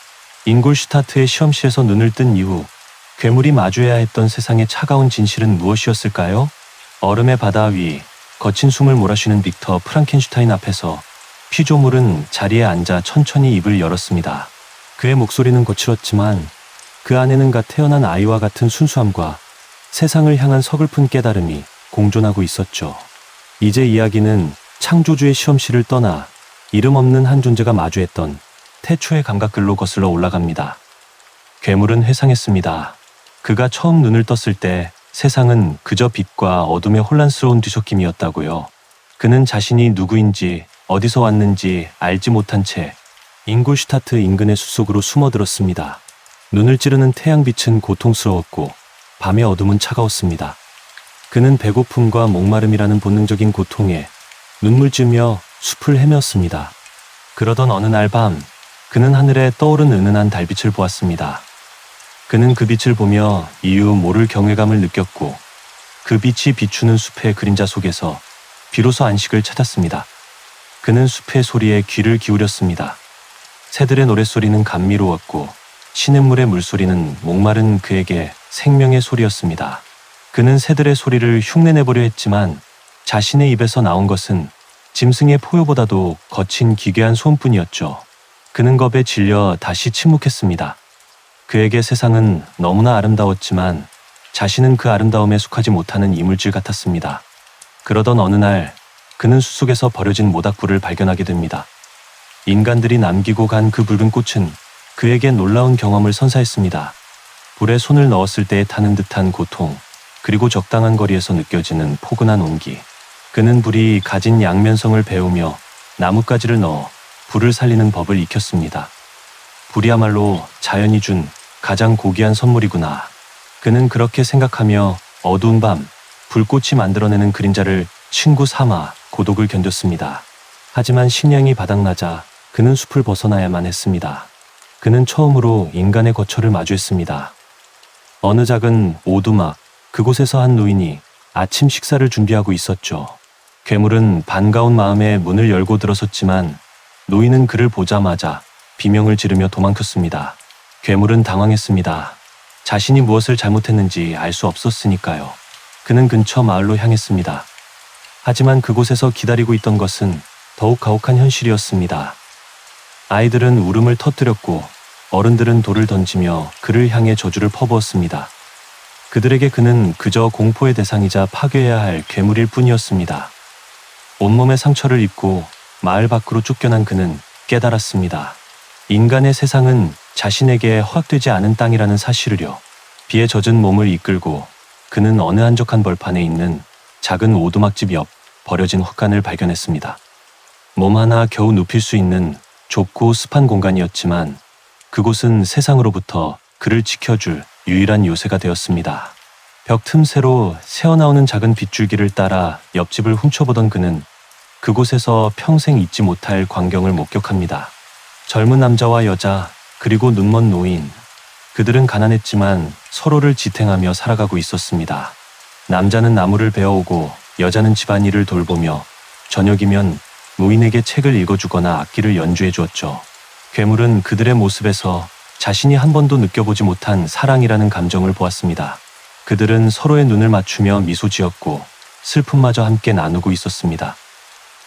잉골슈타트의 시험실에서 눈을 뜬 이후 괴물이 마주해야 했던 세상의 차가운 진실은 무엇이었을까요? 얼음의 바다 위 거친 숨을 몰아쉬는 빅터 프랑켄슈타인 앞에서 피조물은 자리에 앉아 천천히 입을 열었습니다. 그의 목소리는 거칠었지만 그 안에는 갓 태어난 아이와 같은 순수함과 세상을 향한 서글픈 깨달음이 공존하고 있었죠. 이제 이야기는 창조주의 시험실을 떠나 이름 없는 한 존재가 마주했던 태초의 감각들로 거슬러 올라갑니다. 괴물은 회상했습니다. 그가 처음 눈을 떴을 때 세상은 그저 빛과 어둠의 혼란스러운 뒤섞임이었다고요. 그는 자신이 누구인지 어디서 왔는지 알지 못한 채 잉골슈타트 인근의 숲속으로 숨어들었습니다. 눈을 찌르는 태양빛은 고통스러웠고 밤의 어둠은 차가웠습니다. 그는 배고픔과 목마름이라는 본능적인 고통에 눈물 찌며 숲을 헤매었습니다. 그러던 어느 날 밤 그는 하늘에 떠오른 은은한 달빛을 보았습니다. 그는 그 빛을 보며 이유 모를 경외감을 느꼈고 그 빛이 비추는 숲의 그림자 속에서 비로소 안식을 찾았습니다. 그는 숲의 소리에 귀를 기울였습니다. 새들의 노랫소리는 감미로웠고 시냇물의 물소리는 목마른 그에게 생명의 소리였습니다. 그는 새들의 소리를 흉내내보려 했지만 자신의 입에서 나온 것은 짐승의 포효보다도 거친 기괴한 소음뿐이었죠. 그는 겁에 질려 다시 침묵했습니다. 그에게 세상은 너무나 아름다웠지만 자신은 그 아름다움에 속하지 못하는 이물질 같았습니다. 그러던 어느 날 그는 숲속에서 버려진 모닥불을 발견하게 됩니다. 인간들이 남기고 간 그 붉은 꽃은 그에게 놀라운 경험을 선사했습니다. 불에 손을 넣었을 때 타는 듯한 고통, 그리고 적당한 거리에서 느껴지는 포근한 온기. 그는 불이 가진 양면성을 배우며 나뭇가지를 넣어 불을 살리는 법을 익혔습니다. 불이야말로 자연이 준 가장 고귀한 선물이구나. 그는 그렇게 생각하며 어두운 밤 불꽃이 만들어내는 그림자를 친구 삼아 고독을 견뎠습니다. 하지만 식량이 바닥나자 그는 숲을 벗어나야만 했습니다. 그는 처음으로 인간의 거처를 마주했습니다. 어느 작은 오두막, 그곳에서 한 노인이 아침 식사를 준비하고 있었죠. 괴물은 반가운 마음에 문을 열고 들어섰지만 노인은 그를 보자마자 비명을 지르며 도망쳤습니다. 괴물은 당황했습니다. 자신이 무엇을 잘못했는지 알 수 없었으니까요. 그는 근처 마을로 향했습니다. 하지만 그곳에서 기다리고 있던 것은 더욱 가혹한 현실이었습니다. 아이들은 울음을 터뜨렸고 어른들은 돌을 던지며 그를 향해 저주를 퍼부었습니다. 그들에게 그는 그저 공포의 대상이자 파괴해야 할 괴물일 뿐이었습니다. 온몸에 상처를 입고 마을 밖으로 쫓겨난 그는 깨달았습니다. 인간의 세상은 자신에게 허락되지 않은 땅이라는 사실을요. 비에 젖은 몸을 이끌고 그는 어느 한적한 벌판에 있는 작은 오두막집 옆 버려진 헛간을 발견했습니다. 몸 하나 겨우 눕힐 수 있는 좁고 습한 공간이었지만 그곳은 세상으로부터 그를 지켜줄 유일한 요새가 되었습니다. 벽 틈새로 새어나오는 작은 빗줄기를 따라 옆집을 훔쳐보던 그는 그곳에서 평생 잊지 못할 광경을 목격합니다. 젊은 남자와 여자, 그리고 눈먼 노인. 그들은 가난했지만 서로를 지탱하며 살아가고 있었습니다. 남자는 나무를 베어오고 여자는 집안일을 돌보며 저녁이면 노인에게 책을 읽어주거나 악기를 연주해 주었죠. 괴물은 그들의 모습에서 자신이 한 번도 느껴보지 못한 사랑이라는 감정을 보았습니다. 그들은 서로의 눈을 맞추며 미소 지었고 슬픔마저 함께 나누고 있었습니다.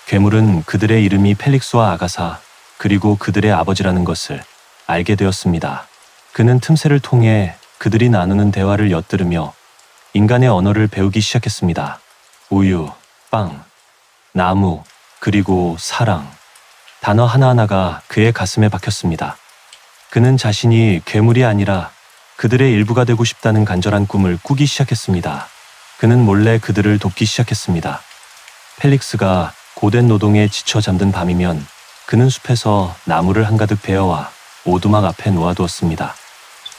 괴물은 그들의 이름이 펠릭스와 아가사, 그리고 그들의 아버지라는 것을 알게 되었습니다. 그는 틈새를 통해 그들이 나누는 대화를 엿들으며 인간의 언어를 배우기 시작했습니다. 우유, 빵, 나무, 그리고 사랑. 단어 하나하나가 그의 가슴에 박혔습니다. 그는 자신이 괴물이 아니라 그들의 일부가 되고 싶다는 간절한 꿈을 꾸기 시작했습니다. 그는 몰래 그들을 돕기 시작했습니다. 펠릭스가 고된 노동에 지쳐 잠든 밤이면 그는 숲에서 나무를 한가득 베어와 오두막 앞에 놓아두었습니다.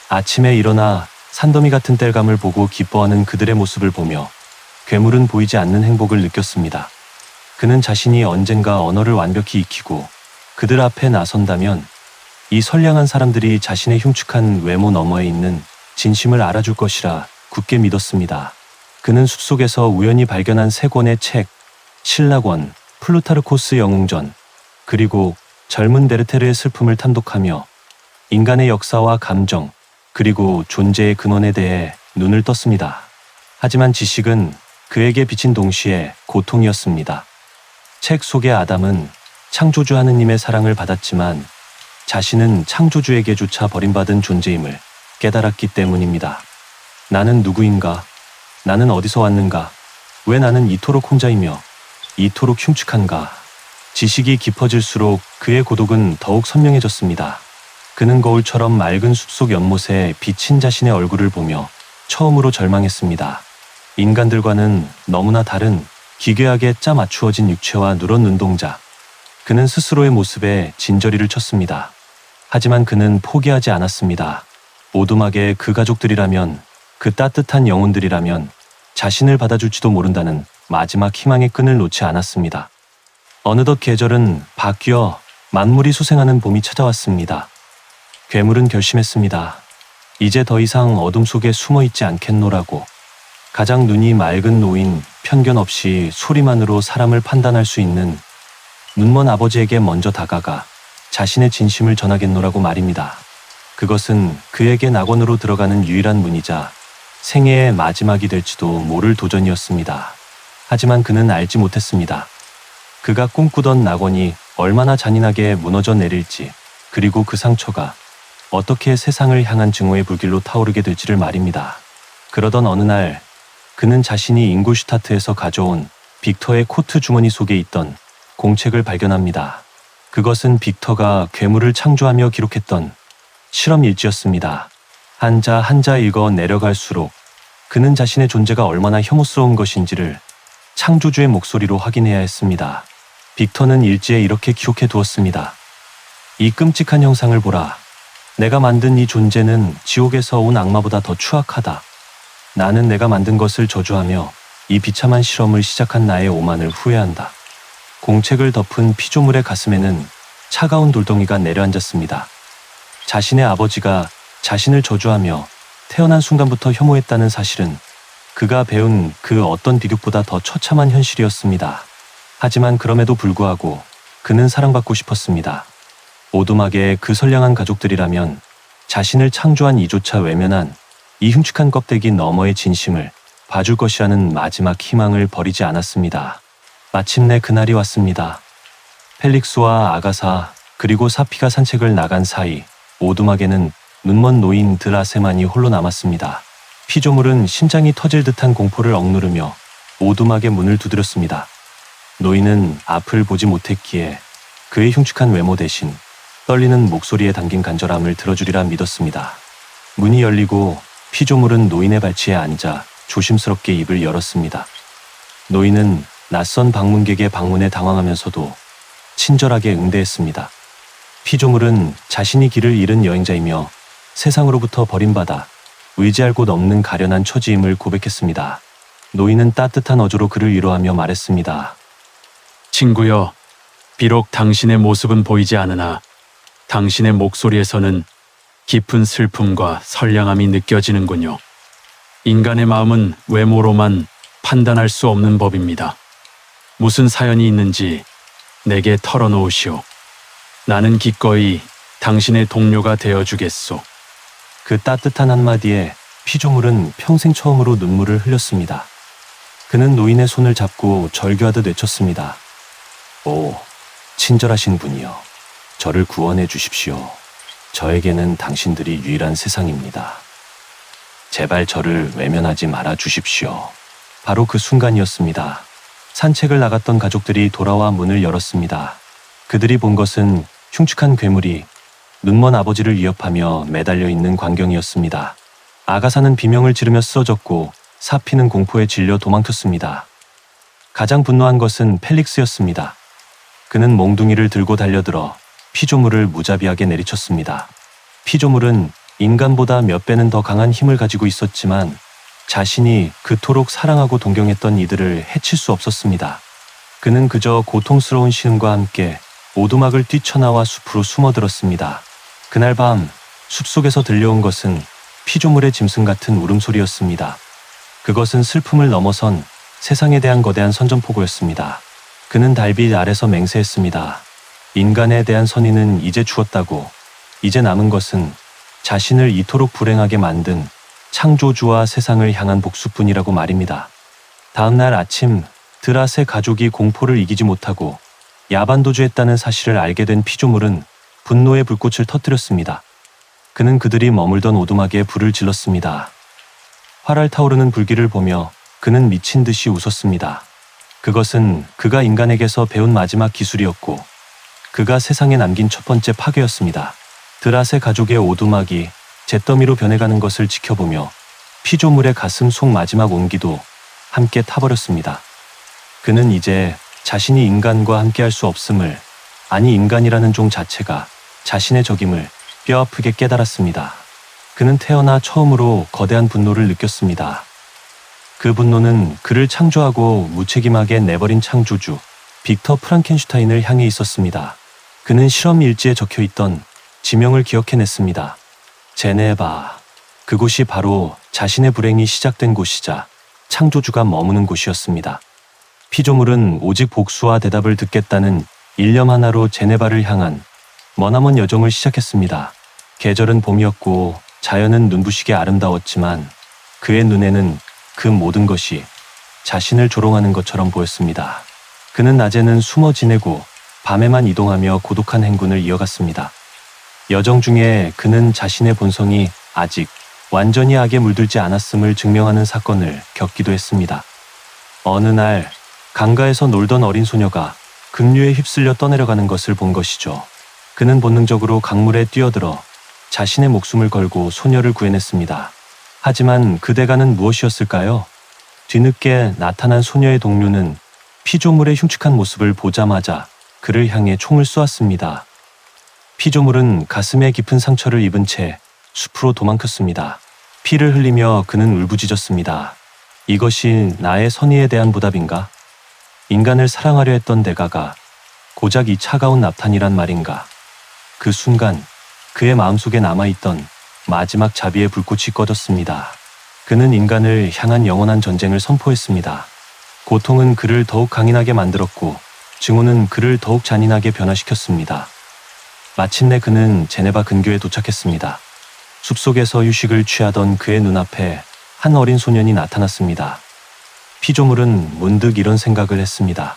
아침에 일어나 산더미 같은 땔감을 보고 기뻐하는 그들의 모습을 보며 괴물은 보이지 않는 행복을 느꼈습니다. 그는 자신이 언젠가 언어를 완벽히 익히고 그들 앞에 나선다면 이 선량한 사람들이 자신의 흉측한 외모 너머에 있는 진심을 알아줄 것이라 굳게 믿었습니다. 그는 숲속에서 우연히 발견한 세 권의 책, 신라권, 플루타르코스 영웅전, 그리고 젊은 베르테르의 슬픔을 탐독하며 인간의 역사와 감정, 그리고 존재의 근원에 대해 눈을 떴습니다. 하지만 지식은 그에게 비친 동시에 고통이었습니다. 책 속의 아담은 창조주 하느님의 사랑을 받았지만 자신은 창조주에게조차 버림받은 존재임을 깨달았기 때문입니다. 나는 누구인가? 나는 어디서 왔는가? 왜 나는 이토록 혼자이며 이토록 흉측한가? 지식이 깊어질수록 그의 고독은 더욱 선명해졌습니다. 그는 거울처럼 맑은 숲속 연못에 비친 자신의 얼굴을 보며 처음으로 절망했습니다. 인간들과는 너무나 다른 기괴하게 짜 맞추어진 육체와 누런 눈동자. 그는 스스로의 모습에 진저리를 쳤습니다. 하지만 그는 포기하지 않았습니다. 오두막의 그 가족들이라면, 그 따뜻한 영혼들이라면 자신을 받아줄지도 모른다는 마지막 희망의 끈을 놓지 않았습니다. 어느덧 계절은 바뀌어 만물이 소생하는 봄이 찾아왔습니다. 괴물은 결심했습니다. 이제 더 이상 어둠 속에 숨어 있지 않겠노라고. 가장 눈이 맑은 노인, 편견 없이 소리만으로 사람을 판단할 수 있는 눈먼 아버지에게 먼저 다가가 자신의 진심을 전하겠노라고 말입니다. 그것은 그에게 낙원으로 들어가는 유일한 문이자 생애의 마지막이 될지도 모를 도전이었습니다. 하지만 그는 알지 못했습니다. 그가 꿈꾸던 낙원이 얼마나 잔인하게 무너져 내릴지, 그리고 그 상처가 어떻게 세상을 향한 증오의 불길로 타오르게 될지를 말입니다. 그러던 어느 날 그는 자신이 잉골슈타트에서 가져온 빅터의 코트 주머니 속에 있던 공책을 발견합니다. 그것은 빅터가 괴물을 창조하며 기록했던 실험 일지였습니다. 한자 한자 읽어 내려갈수록 그는 자신의 존재가 얼마나 혐오스러운 것인지를 창조주의 목소리로 확인해야 했습니다. 빅터는 일지에 이렇게 기록해 두었습니다. 이 끔찍한 형상을 보라. 내가 만든 이 존재는 지옥에서 온 악마보다 더 추악하다. 나는 내가 만든 것을 저주하며 이 비참한 실험을 시작한 나의 오만을 후회한다. 공책을 덮은 피조물의 가슴에는 차가운 돌덩이가 내려앉았습니다. 자신의 아버지가 자신을 저주하며 태어난 순간부터 혐오했다는 사실은 그가 배운 그 어떤 비극보다 더 처참한 현실이었습니다. 하지만 그럼에도 불구하고 그는 사랑받고 싶었습니다. 오두막의 그 선량한 가족들이라면 자신을 창조한 이조차 외면한 이 흉측한 껍데기 너머의 진심을 봐줄 것이라는 마지막 희망을 버리지 않았습니다. 마침내 그날이 왔습니다. 펠릭스와 아가사 그리고 사피가 산책을 나간 사이 오두막에는 눈먼 노인 드라세만이 홀로 남았습니다. 피조물은 심장이 터질 듯한 공포를 억누르며 오두막의 문을 두드렸습니다. 노인은 앞을 보지 못했기에 그의 흉측한 외모 대신 떨리는 목소리에 담긴 간절함을 들어주리라 믿었습니다. 문이 열리고 피조물은 노인의 발치에 앉아 조심스럽게 입을 열었습니다. 노인은 낯선 방문객의 방문에 당황하면서도 친절하게 응대했습니다. 피조물은 자신이 길을 잃은 여행자이며 세상으로부터 버림받아 의지할 곳 없는 가련한 처지임을 고백했습니다. 노인은 따뜻한 어조로 그를 위로하며 말했습니다. 친구여, 비록 당신의 모습은 보이지 않으나 당신의 목소리에서는 깊은 슬픔과 선량함이 느껴지는군요. 인간의 마음은 외모로만 판단할 수 없는 법입니다. 무슨 사연이 있는지 내게 털어놓으시오. 나는 기꺼이 당신의 동료가 되어주겠소. 그 따뜻한 한마디에 피조물은 평생 처음으로 눈물을 흘렸습니다. 그는 노인의 손을 잡고 절규하듯 외쳤습니다. 오, 친절하신 분이여. 저를 구원해 주십시오. 저에게는 당신들이 유일한 세상입니다. 제발 저를 외면하지 말아 주십시오. 바로 그 순간이었습니다. 산책을 나갔던 가족들이 돌아와 문을 열었습니다. 그들이 본 것은 흉측한 괴물이 눈먼 아버지를 위협하며 매달려 있는 광경이었습니다. 아가사는 비명을 지르며 쓰러졌고 사피는 공포에 질려 도망쳤습니다. 가장 분노한 것은 펠릭스였습니다. 그는 몽둥이를 들고 달려들어 피조물을 무자비하게 내리쳤습니다. 피조물은 인간보다 몇 배는 더 강한 힘을 가지고 있었지만 자신이 그토록 사랑하고 동경했던 이들을 해칠 수 없었습니다. 그는 그저 고통스러운 신음과 함께 오두막을 뛰쳐나와 숲으로 숨어들었습니다. 그날 밤 숲속에서 들려온 것은 피조물의 짐승 같은 울음소리였습니다. 그것은 슬픔을 넘어선 세상에 대한 거대한 선전포고였습니다. 그는 달빛 아래서 맹세했습니다. 인간에 대한 선의는 이제 죽었다고. 이제 남은 것은 자신을 이토록 불행하게 만든 창조주와 세상을 향한 복수뿐이라고 말입니다. 다음 날 아침 드랏의 가족이 공포를 이기지 못하고 야반도주했다는 사실을 알게 된 피조물은 분노의 불꽃을 터뜨렸습니다. 그는 그들이 머물던 오두막에 불을 질렀습니다. 활활 타오르는 불길을 보며 그는 미친 듯이 웃었습니다. 그것은 그가 인간에게서 배운 마지막 기술이었고 그가 세상에 남긴 첫 번째 파괴였습니다. 드랏의 가족의 오두막이 잿더미로 변해가는 것을 지켜보며 피조물의 가슴 속 마지막 온기도 함께 타버렸습니다. 그는 이제 자신이 인간과 함께할 수 없음을, 아니 인간이라는 종 자체가 자신의 적임을 뼈아프게 깨달았습니다. 그는 태어나 처음으로 거대한 분노를 느꼈습니다. 그 분노는 그를 창조하고 무책임하게 내버린 창조주 빅터 프랑켄슈타인을 향해 있었습니다. 그는 실험 일지에 적혀있던 지명을 기억해냈습니다. 제네바. 그곳이 바로 자신의 불행이 시작된 곳이자 창조주가 머무는 곳이었습니다. 피조물은 오직 복수와 대답을 듣겠다는 일념 하나로 제네바를 향한 머나먼 여정을 시작했습니다. 계절은 봄이었고 자연은 눈부시게 아름다웠지만 그의 눈에는 그 모든 것이 자신을 조롱하는 것처럼 보였습니다. 그는 낮에는 숨어 지내고 밤에만 이동하며 고독한 행군을 이어갔습니다. 여정 중에 그는 자신의 본성이 아직 완전히 악에 물들지 않았음을 증명하는 사건을 겪기도 했습니다. 어느 날 강가에서 놀던 어린 소녀가 급류에 휩쓸려 떠내려가는 것을 본 것이죠. 그는 본능적으로 강물에 뛰어들어 자신의 목숨을 걸고 소녀를 구해냈습니다. 하지만 그 대가는 무엇이었을까요? 뒤늦게 나타난 소녀의 동료는 피조물의 흉측한 모습을 보자마자 그를 향해 총을 쏘았습니다. 피조물은 가슴에 깊은 상처를 입은 채 숲으로 도망쳤습니다. 피를 흘리며 그는 울부짖었습니다. 이것이 나의 선의에 대한 보답인가? 인간을 사랑하려 했던 대가가 고작 이 차가운 납탄이란 말인가? 그 순간 그의 마음속에 남아있던 마지막 자비의 불꽃이 꺼졌습니다. 그는 인간을 향한 영원한 전쟁을 선포했습니다. 고통은 그를 더욱 강인하게 만들었고 증오는 그를 더욱 잔인하게 변화시켰습니다. 마침내 그는 제네바 근교에 도착했습니다. 숲속에서 휴식을 취하던 그의 눈앞에 한 어린 소년이 나타났습니다. 피조물은 문득 이런 생각을 했습니다.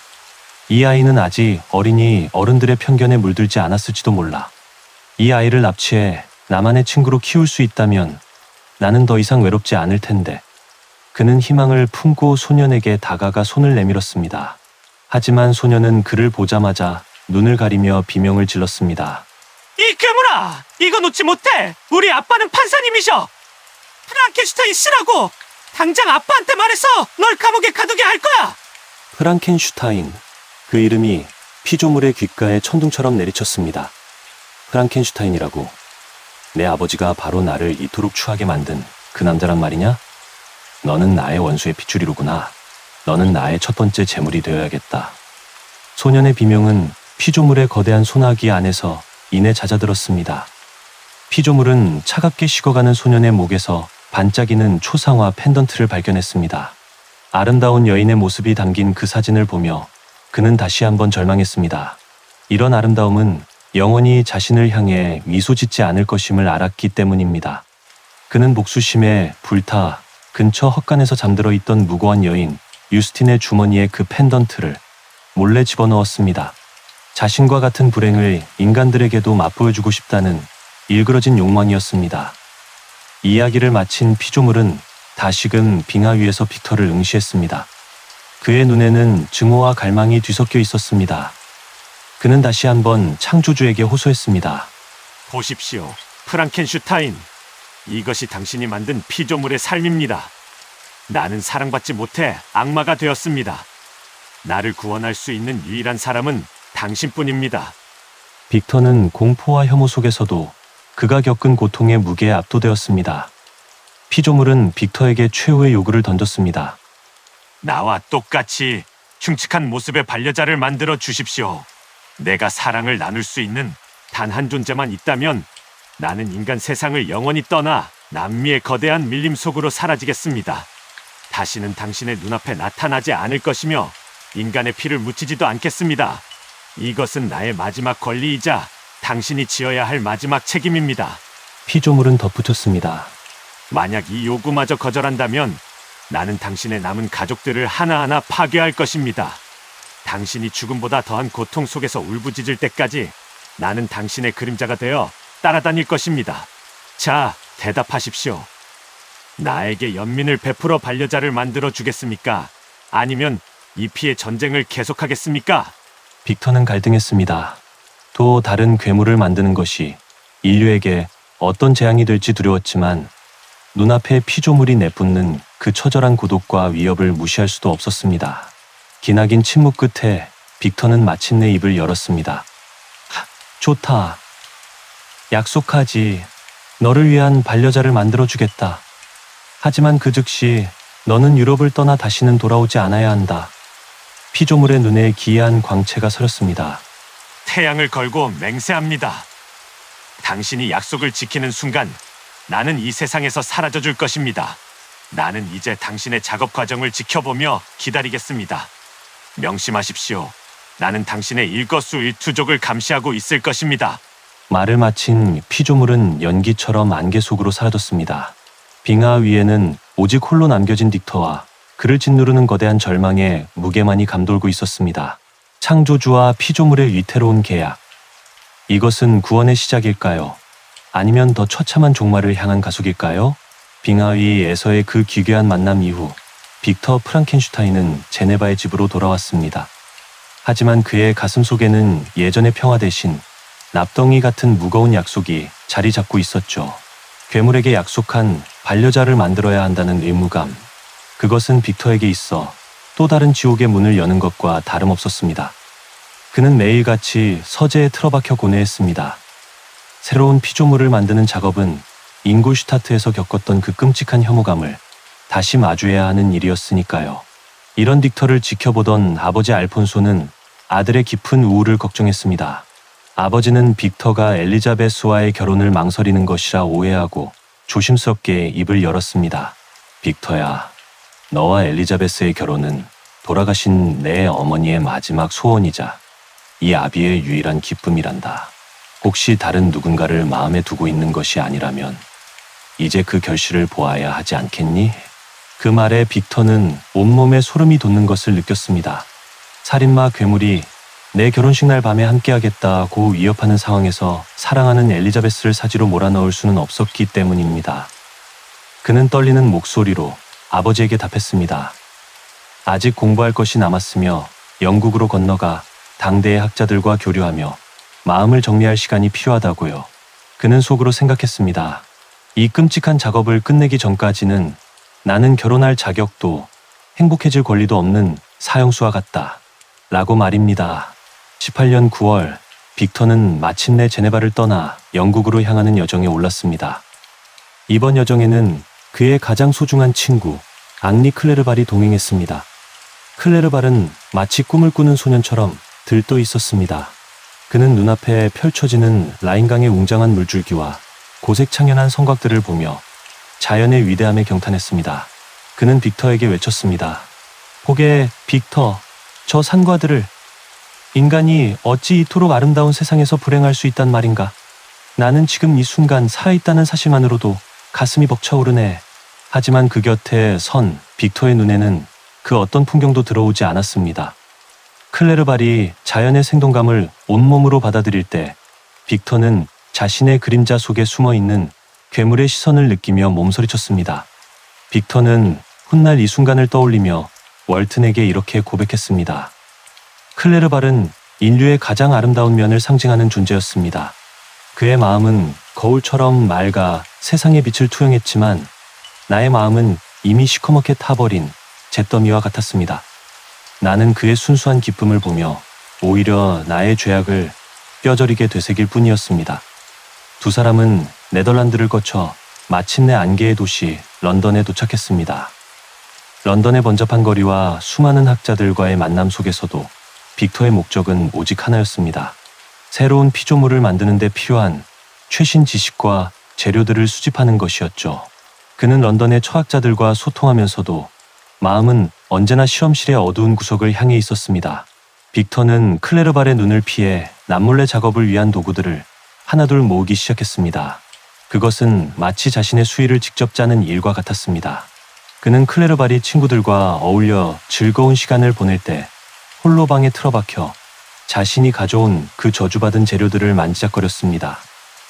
이 아이는 아직 어린이 어른들의 편견에 물들지 않았을지도 몰라. 이 아이를 납치해 나만의 친구로 키울 수 있다면 나는 더 이상 외롭지 않을 텐데. 그는 희망을 품고 소년에게 다가가 손을 내밀었습니다. 하지만 소년은 그를 보자마자 눈을 가리며 비명을 질렀습니다. 이 괴물아! 이거 놓지 못해! 우리 아빠는 판사님이셔! 프랑켄슈타인 씨라고! 당장 아빠한테 말해서 널 감옥에 가두게 할 거야! 프랑켄슈타인. 그 이름이 피조물의 귓가에 천둥처럼 내리쳤습니다. 프랑켄슈타인이라고. 내 아버지가 바로 나를 이토록 추하게 만든 그 남자란 말이냐? 너는 나의 원수의 핏줄이로구나. 너는 나의 첫 번째 재물이 되어야겠다. 소년의 비명은 피조물의 거대한 소나기 안에서 이내 잦아들었습니다. 피조물은 차갑게 식어가는 소년의 목에서 반짝이는 초상화 펜던트를 발견했습니다. 아름다운 여인의 모습이 담긴 그 사진을 보며 그는 다시 한번 절망했습니다. 이런 아름다움은 영원히 자신을 향해 미소 짓지 않을 것임을 알았기 때문입니다. 그는 목수심에 불타 근처 헛간에서 잠들어 있던 무고한 여인 유스틴의 주머니에 그 펜던트를 몰래 집어넣었습니다. 자신과 같은 불행을 인간들에게도 맛보여주고 싶다는 일그러진 욕망이었습니다. 이야기를 마친 피조물은 다시금 빙하 위에서 빅터를 응시했습니다. 그의 눈에는 증오와 갈망이 뒤섞여 있었습니다. 그는 다시 한번 창조주에게 호소했습니다. 보십시오, 프랑켄슈타인. 이것이 당신이 만든 피조물의 삶입니다. 나는 사랑받지 못해 악마가 되었습니다. 나를 구원할 수 있는 유일한 사람은 당신뿐입니다. 빅터는 공포와 혐오 속에서도 그가 겪은 고통의 무게에 압도되었습니다. 피조물은 빅터에게 최후의 요구를 던졌습니다. 나와 똑같이 흉측한 모습의 반려자를 만들어 주십시오. 내가 사랑을 나눌 수 있는 단 한 존재만 있다면 나는 인간 세상을 영원히 떠나 남미의 거대한 밀림 속으로 사라지겠습니다. 다시는 당신의 눈앞에 나타나지 않을 것이며 인간의 피를 묻히지도 않겠습니다. 이것은 나의 마지막 권리이자 당신이 지어야 할 마지막 책임입니다. 피조물은 덧붙였습니다. 만약 이 요구마저 거절한다면 나는 당신의 남은 가족들을 하나하나 파괴할 것입니다. 당신이 죽음보다 더한 고통 속에서 울부짖을 때까지 나는 당신의 그림자가 되어 따라다닐 것입니다. 자, 대답하십시오. 나에게 연민을 베풀어 반려자를 만들어 주겠습니까? 아니면 이 피의 전쟁을 계속하겠습니까? 빅터는 갈등했습니다. 또 다른 괴물을 만드는 것이 인류에게 어떤 재앙이 될지 두려웠지만 눈앞에 피조물이 내뿜는 그 처절한 고독과 위협을 무시할 수도 없었습니다. 기나긴 침묵 끝에 빅터는 마침내 입을 열었습니다. 좋다. 약속하지. 너를 위한 반려자를 만들어주겠다. 하지만 그 즉시 너는 유럽을 떠나 다시는 돌아오지 않아야 한다. 피조물의 눈에 기이한 광채가 서렸습니다. 태양을 걸고 맹세합니다. 당신이 약속을 지키는 순간 나는 이 세상에서 사라져 줄 것입니다. 나는 이제 당신의 작업 과정을 지켜보며 기다리겠습니다. 명심하십시오. 나는 당신의 일거수일투족을 감시하고 있을 것입니다. 말을 마친 피조물은 연기처럼 안개 속으로 사라졌습니다. 빙하 위에는 오직 홀로 남겨진 딕터와 그를 짓누르는 거대한 절망에 무게만이 감돌고 있었습니다. 창조주와 피조물의 위태로운 계약. 이것은 구원의 시작일까요? 아니면 더 처참한 종말을 향한 가속일까요? 빙하 위에서의 그 기괴한 만남 이후 빅터 프랑켄슈타인은 제네바의 집으로 돌아왔습니다. 하지만 그의 가슴 속에는 예전의 평화 대신 납덩이 같은 무거운 약속이 자리 잡고 있었죠. 괴물에게 약속한 반려자를 만들어야 한다는 의무감. 그것은 빅터에게 있어 또 다른 지옥의 문을 여는 것과 다름없었습니다. 그는 매일같이 서재에 틀어박혀 고뇌했습니다. 새로운 피조물을 만드는 작업은 잉골슈타트에서 겪었던 그 끔찍한 혐오감을 다시 마주해야 하는 일이었으니까요. 이런 딕터를 지켜보던 아버지 알폰소는 아들의 깊은 우울을 걱정했습니다. 아버지는 빅터가 엘리자베스와의 결혼을 망설이는 것이라 오해하고 조심스럽게 입을 열었습니다. 빅터야, 너와 엘리자베스의 결혼은 돌아가신 내 어머니의 마지막 소원이자 이 아비의 유일한 기쁨이란다. 혹시 다른 누군가를 마음에 두고 있는 것이 아니라면 이제 그 결실을 보아야 하지 않겠니? 그 말에 빅터는 온몸에 소름이 돋는 것을 느꼈습니다. 살인마 괴물이 내 결혼식 날 밤에 함께하겠다고 위협하는 상황에서 사랑하는 엘리자베스를 사지로 몰아넣을 수는 없었기 때문입니다. 그는 떨리는 목소리로 아버지에게 답했습니다. 아직 공부할 것이 남았으며 영국으로 건너가 당대의 학자들과 교류하며 마음을 정리할 시간이 필요하다고요. 그는 속으로 생각했습니다. 이 끔찍한 작업을 끝내기 전까지는 나는 결혼할 자격도 행복해질 권리도 없는 사형수와 같다. 라고 말입니다. 18년 9월, 빅터는 마침내 제네바를 떠나 영국으로 향하는 여정에 올랐습니다. 이번 여정에는 그의 가장 소중한 친구, 앙리 클레르발이 동행했습니다. 클레르발은 마치 꿈을 꾸는 소년처럼 들떠 있었습니다. 그는 눈앞에 펼쳐지는 라인강의 웅장한 물줄기와 고색창연한 성곽들을 보며 자연의 위대함에 경탄했습니다. 그는 빅터에게 외쳤습니다. 보게, 빅터, 저 산과들을. 인간이 어찌 이토록 아름다운 세상에서 불행할 수 있단 말인가. 나는 지금 이 순간 살아있다는 사실만으로도 가슴이 벅차오르네. 하지만 그 곁에 선 빅터의 눈에는 그 어떤 풍경도 들어오지 않았습니다. 클레르발이 자연의 생동감을 온몸으로 받아들일 때 빅터는 자신의 그림자 속에 숨어있는 괴물의 시선을 느끼며 몸서리쳤습니다. 빅터는 훗날 이 순간을 떠올리며 월튼에게 이렇게 고백했습니다. 클레르발은 인류의 가장 아름다운 면을 상징하는 존재였습니다. 그의 마음은 거울처럼 맑아 세상의 빛을 투영했지만 나의 마음은 이미 시커멓게 타버린 잿더미와 같았습니다. 나는 그의 순수한 기쁨을 보며 오히려 나의 죄악을 뼈저리게 되새길 뿐이었습니다. 두 사람은 네덜란드를 거쳐 마침내 안개의 도시 런던에 도착했습니다. 런던의 번잡한 거리와 수많은 학자들과의 만남 속에서도 빅터의 목적은 오직 하나였습니다. 새로운 피조물을 만드는 데 필요한 최신 지식과 재료들을 수집하는 것이었죠. 그는 런던의 철학자들과 소통하면서도 마음은 언제나 실험실의 어두운 구석을 향해 있었습니다. 빅터는 클레르발의 눈을 피해 남몰래 작업을 위한 도구들을 하나둘 모으기 시작했습니다. 그것은 마치 자신의 수의를 직접 짜는 일과 같았습니다. 그는 클레르발이 친구들과 어울려 즐거운 시간을 보낼 때 홀로 방에 틀어박혀 자신이 가져온 그 저주받은 재료들을 만지작거렸습니다.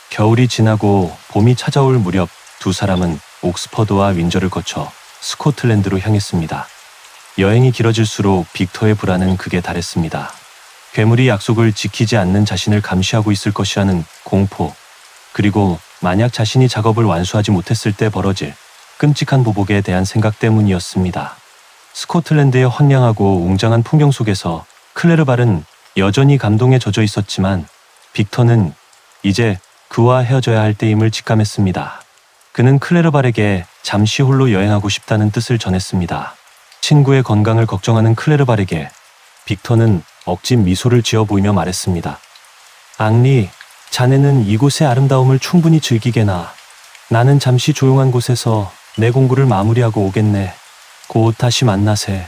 겨울이 지나고 봄이 찾아올 무렵 두 사람은 옥스퍼드와 윈저를 거쳐 스코틀랜드로 향했습니다. 여행이 길어질수록 빅터의 불안은 극에 달했습니다. 괴물이 약속을 지키지 않는 자신을 감시하고 있을 것이라는 공포, 그리고 만약 자신이 작업을 완수하지 못했을 때 벌어질 끔찍한 보복에 대한 생각 때문이었습니다. 스코틀랜드의 황량하고 웅장한 풍경 속에서 클레르발은 여전히 감동에 젖어 있었지만 빅터는 이제 그와 헤어져야 할 때임을 직감했습니다. 그는 클레르발에게 잠시 홀로 여행하고 싶다는 뜻을 전했습니다. 친구의 건강을 걱정하는 클레르발에게 빅터는 억진 미소를 지어 보이며 말했습니다. 앙리, 자네는 이곳의 아름다움을 충분히 즐기게나. 나는 잠시 조용한 곳에서 내 공부를 마무리하고 오겠네. 곧 다시 만나세.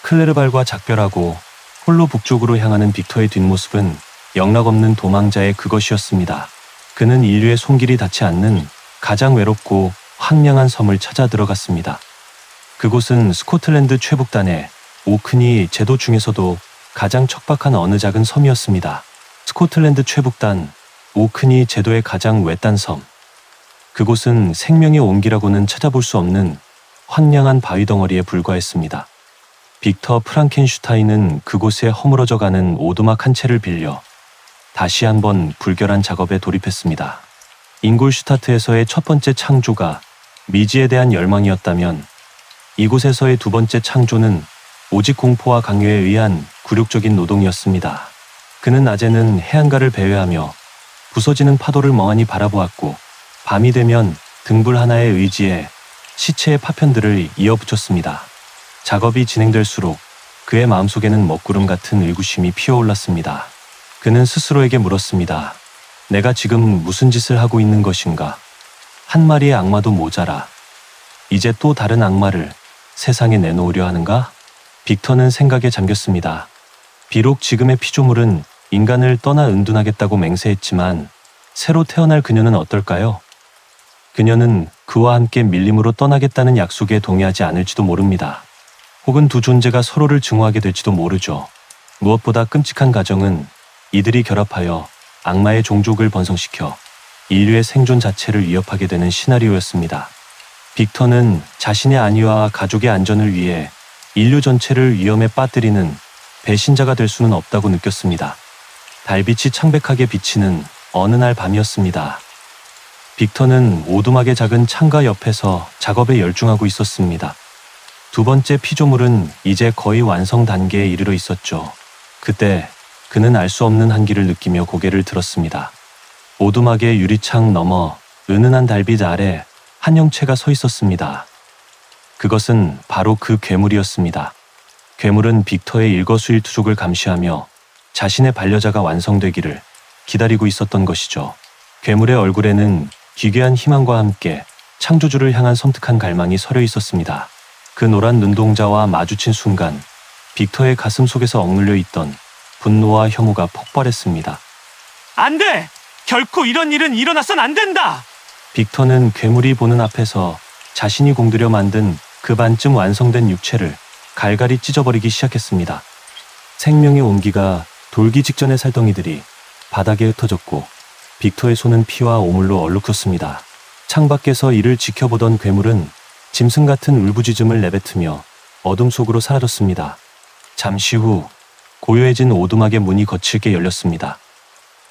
클레르발과 작별하고 홀로 북쪽으로 향하는 빅터의 뒷모습은 영락없는 도망자의 그것이었습니다. 그는 인류의 손길이 닿지 않는 가장 외롭고 황량한 섬을 찾아 들어갔습니다. 그곳은 스코틀랜드 최북단의 오크니 제도 중에서도 가장 척박한 어느 작은 섬이었습니다. 스코틀랜드 최북단 오크니 제도의 가장 외딴 섬. 그곳은 생명의 온기라고는 찾아볼 수 없는 황량한 바위 덩어리에 불과했습니다. 빅터 프랑켄슈타인은 그곳에 허물어져가는 오두막 한 채를 빌려 다시 한번 불결한 작업에 돌입했습니다. 잉골슈타트에서의 첫 번째 창조가 미지에 대한 열망이었다면 이곳에서의 두 번째 창조는 오직 공포와 강요에 의한 굴욕적인 노동이었습니다. 그는 낮에는 해안가를 배회하며 부서지는 파도를 멍하니 바라보았고 밤이 되면 등불 하나에 의지해 시체의 파편들을 이어붙였습니다. 작업이 진행될수록 그의 마음속에는 먹구름 같은 의구심이 피어올랐습니다. 그는 스스로에게 물었습니다. 내가 지금 무슨 짓을 하고 있는 것인가? 한 마리의 악마도 모자라. 이제 또 다른 악마를 세상에 내놓으려 하는가? 빅터는 생각에 잠겼습니다. 비록 지금의 피조물은 인간을 떠나 은둔하겠다고 맹세했지만 새로 태어날 그녀는 어떨까요? 그녀는 그와 함께 밀림으로 떠나겠다는 약속에 동의하지 않을지도 모릅니다. 혹은 두 존재가 서로를 증오하게 될지도 모르죠. 무엇보다 끔찍한 가정은 이들이 결합하여 악마의 종족을 번성시켜 인류의 생존 자체를 위협하게 되는 시나리오였습니다. 빅터는 자신의 안위와 가족의 안전을 위해 인류 전체를 위험에 빠뜨리는 배신자가 될 수는 없다고 느꼈습니다. 달빛이 창백하게 비치는 어느 날 밤이었습니다. 빅터는 오두막의 작은 창가 옆에서 작업에 열중하고 있었습니다. 두 번째 피조물은 이제 거의 완성 단계에 이르러 있었죠. 그때 그는 알 수 없는 한기를 느끼며 고개를 들었습니다. 오두막의 유리창 너머 은은한 달빛 아래 한 형체가 서 있었습니다. 그것은 바로 그 괴물이었습니다. 괴물은 빅터의 일거수일투족을 감시하며 자신의 반려자가 완성되기를 기다리고 있었던 것이죠. 괴물의 얼굴에는 기괴한 희망과 함께 창조주를 향한 섬뜩한 갈망이 서려 있었습니다. 그 노란 눈동자와 마주친 순간 빅터의 가슴 속에서 억눌려 있던 분노와 혐오가 폭발했습니다. 안 돼! 결코 이런 일은 일어나선 안 된다! 빅터는 괴물이 보는 앞에서 자신이 공들여 만든 그 반쯤 완성된 육체를 갈갈이 찢어버리기 시작했습니다. 생명의 온기가 돌기 직전의 살덩이들이 바닥에 흩어졌고 빅터의 손은 피와 오물로 얼룩졌습니다. 창밖에서 이를 지켜보던 괴물은 짐승 같은 울부짖음을 내뱉으며 어둠 속으로 사라졌습니다. 잠시 후 고요해진 오두막의 문이 거칠게 열렸습니다.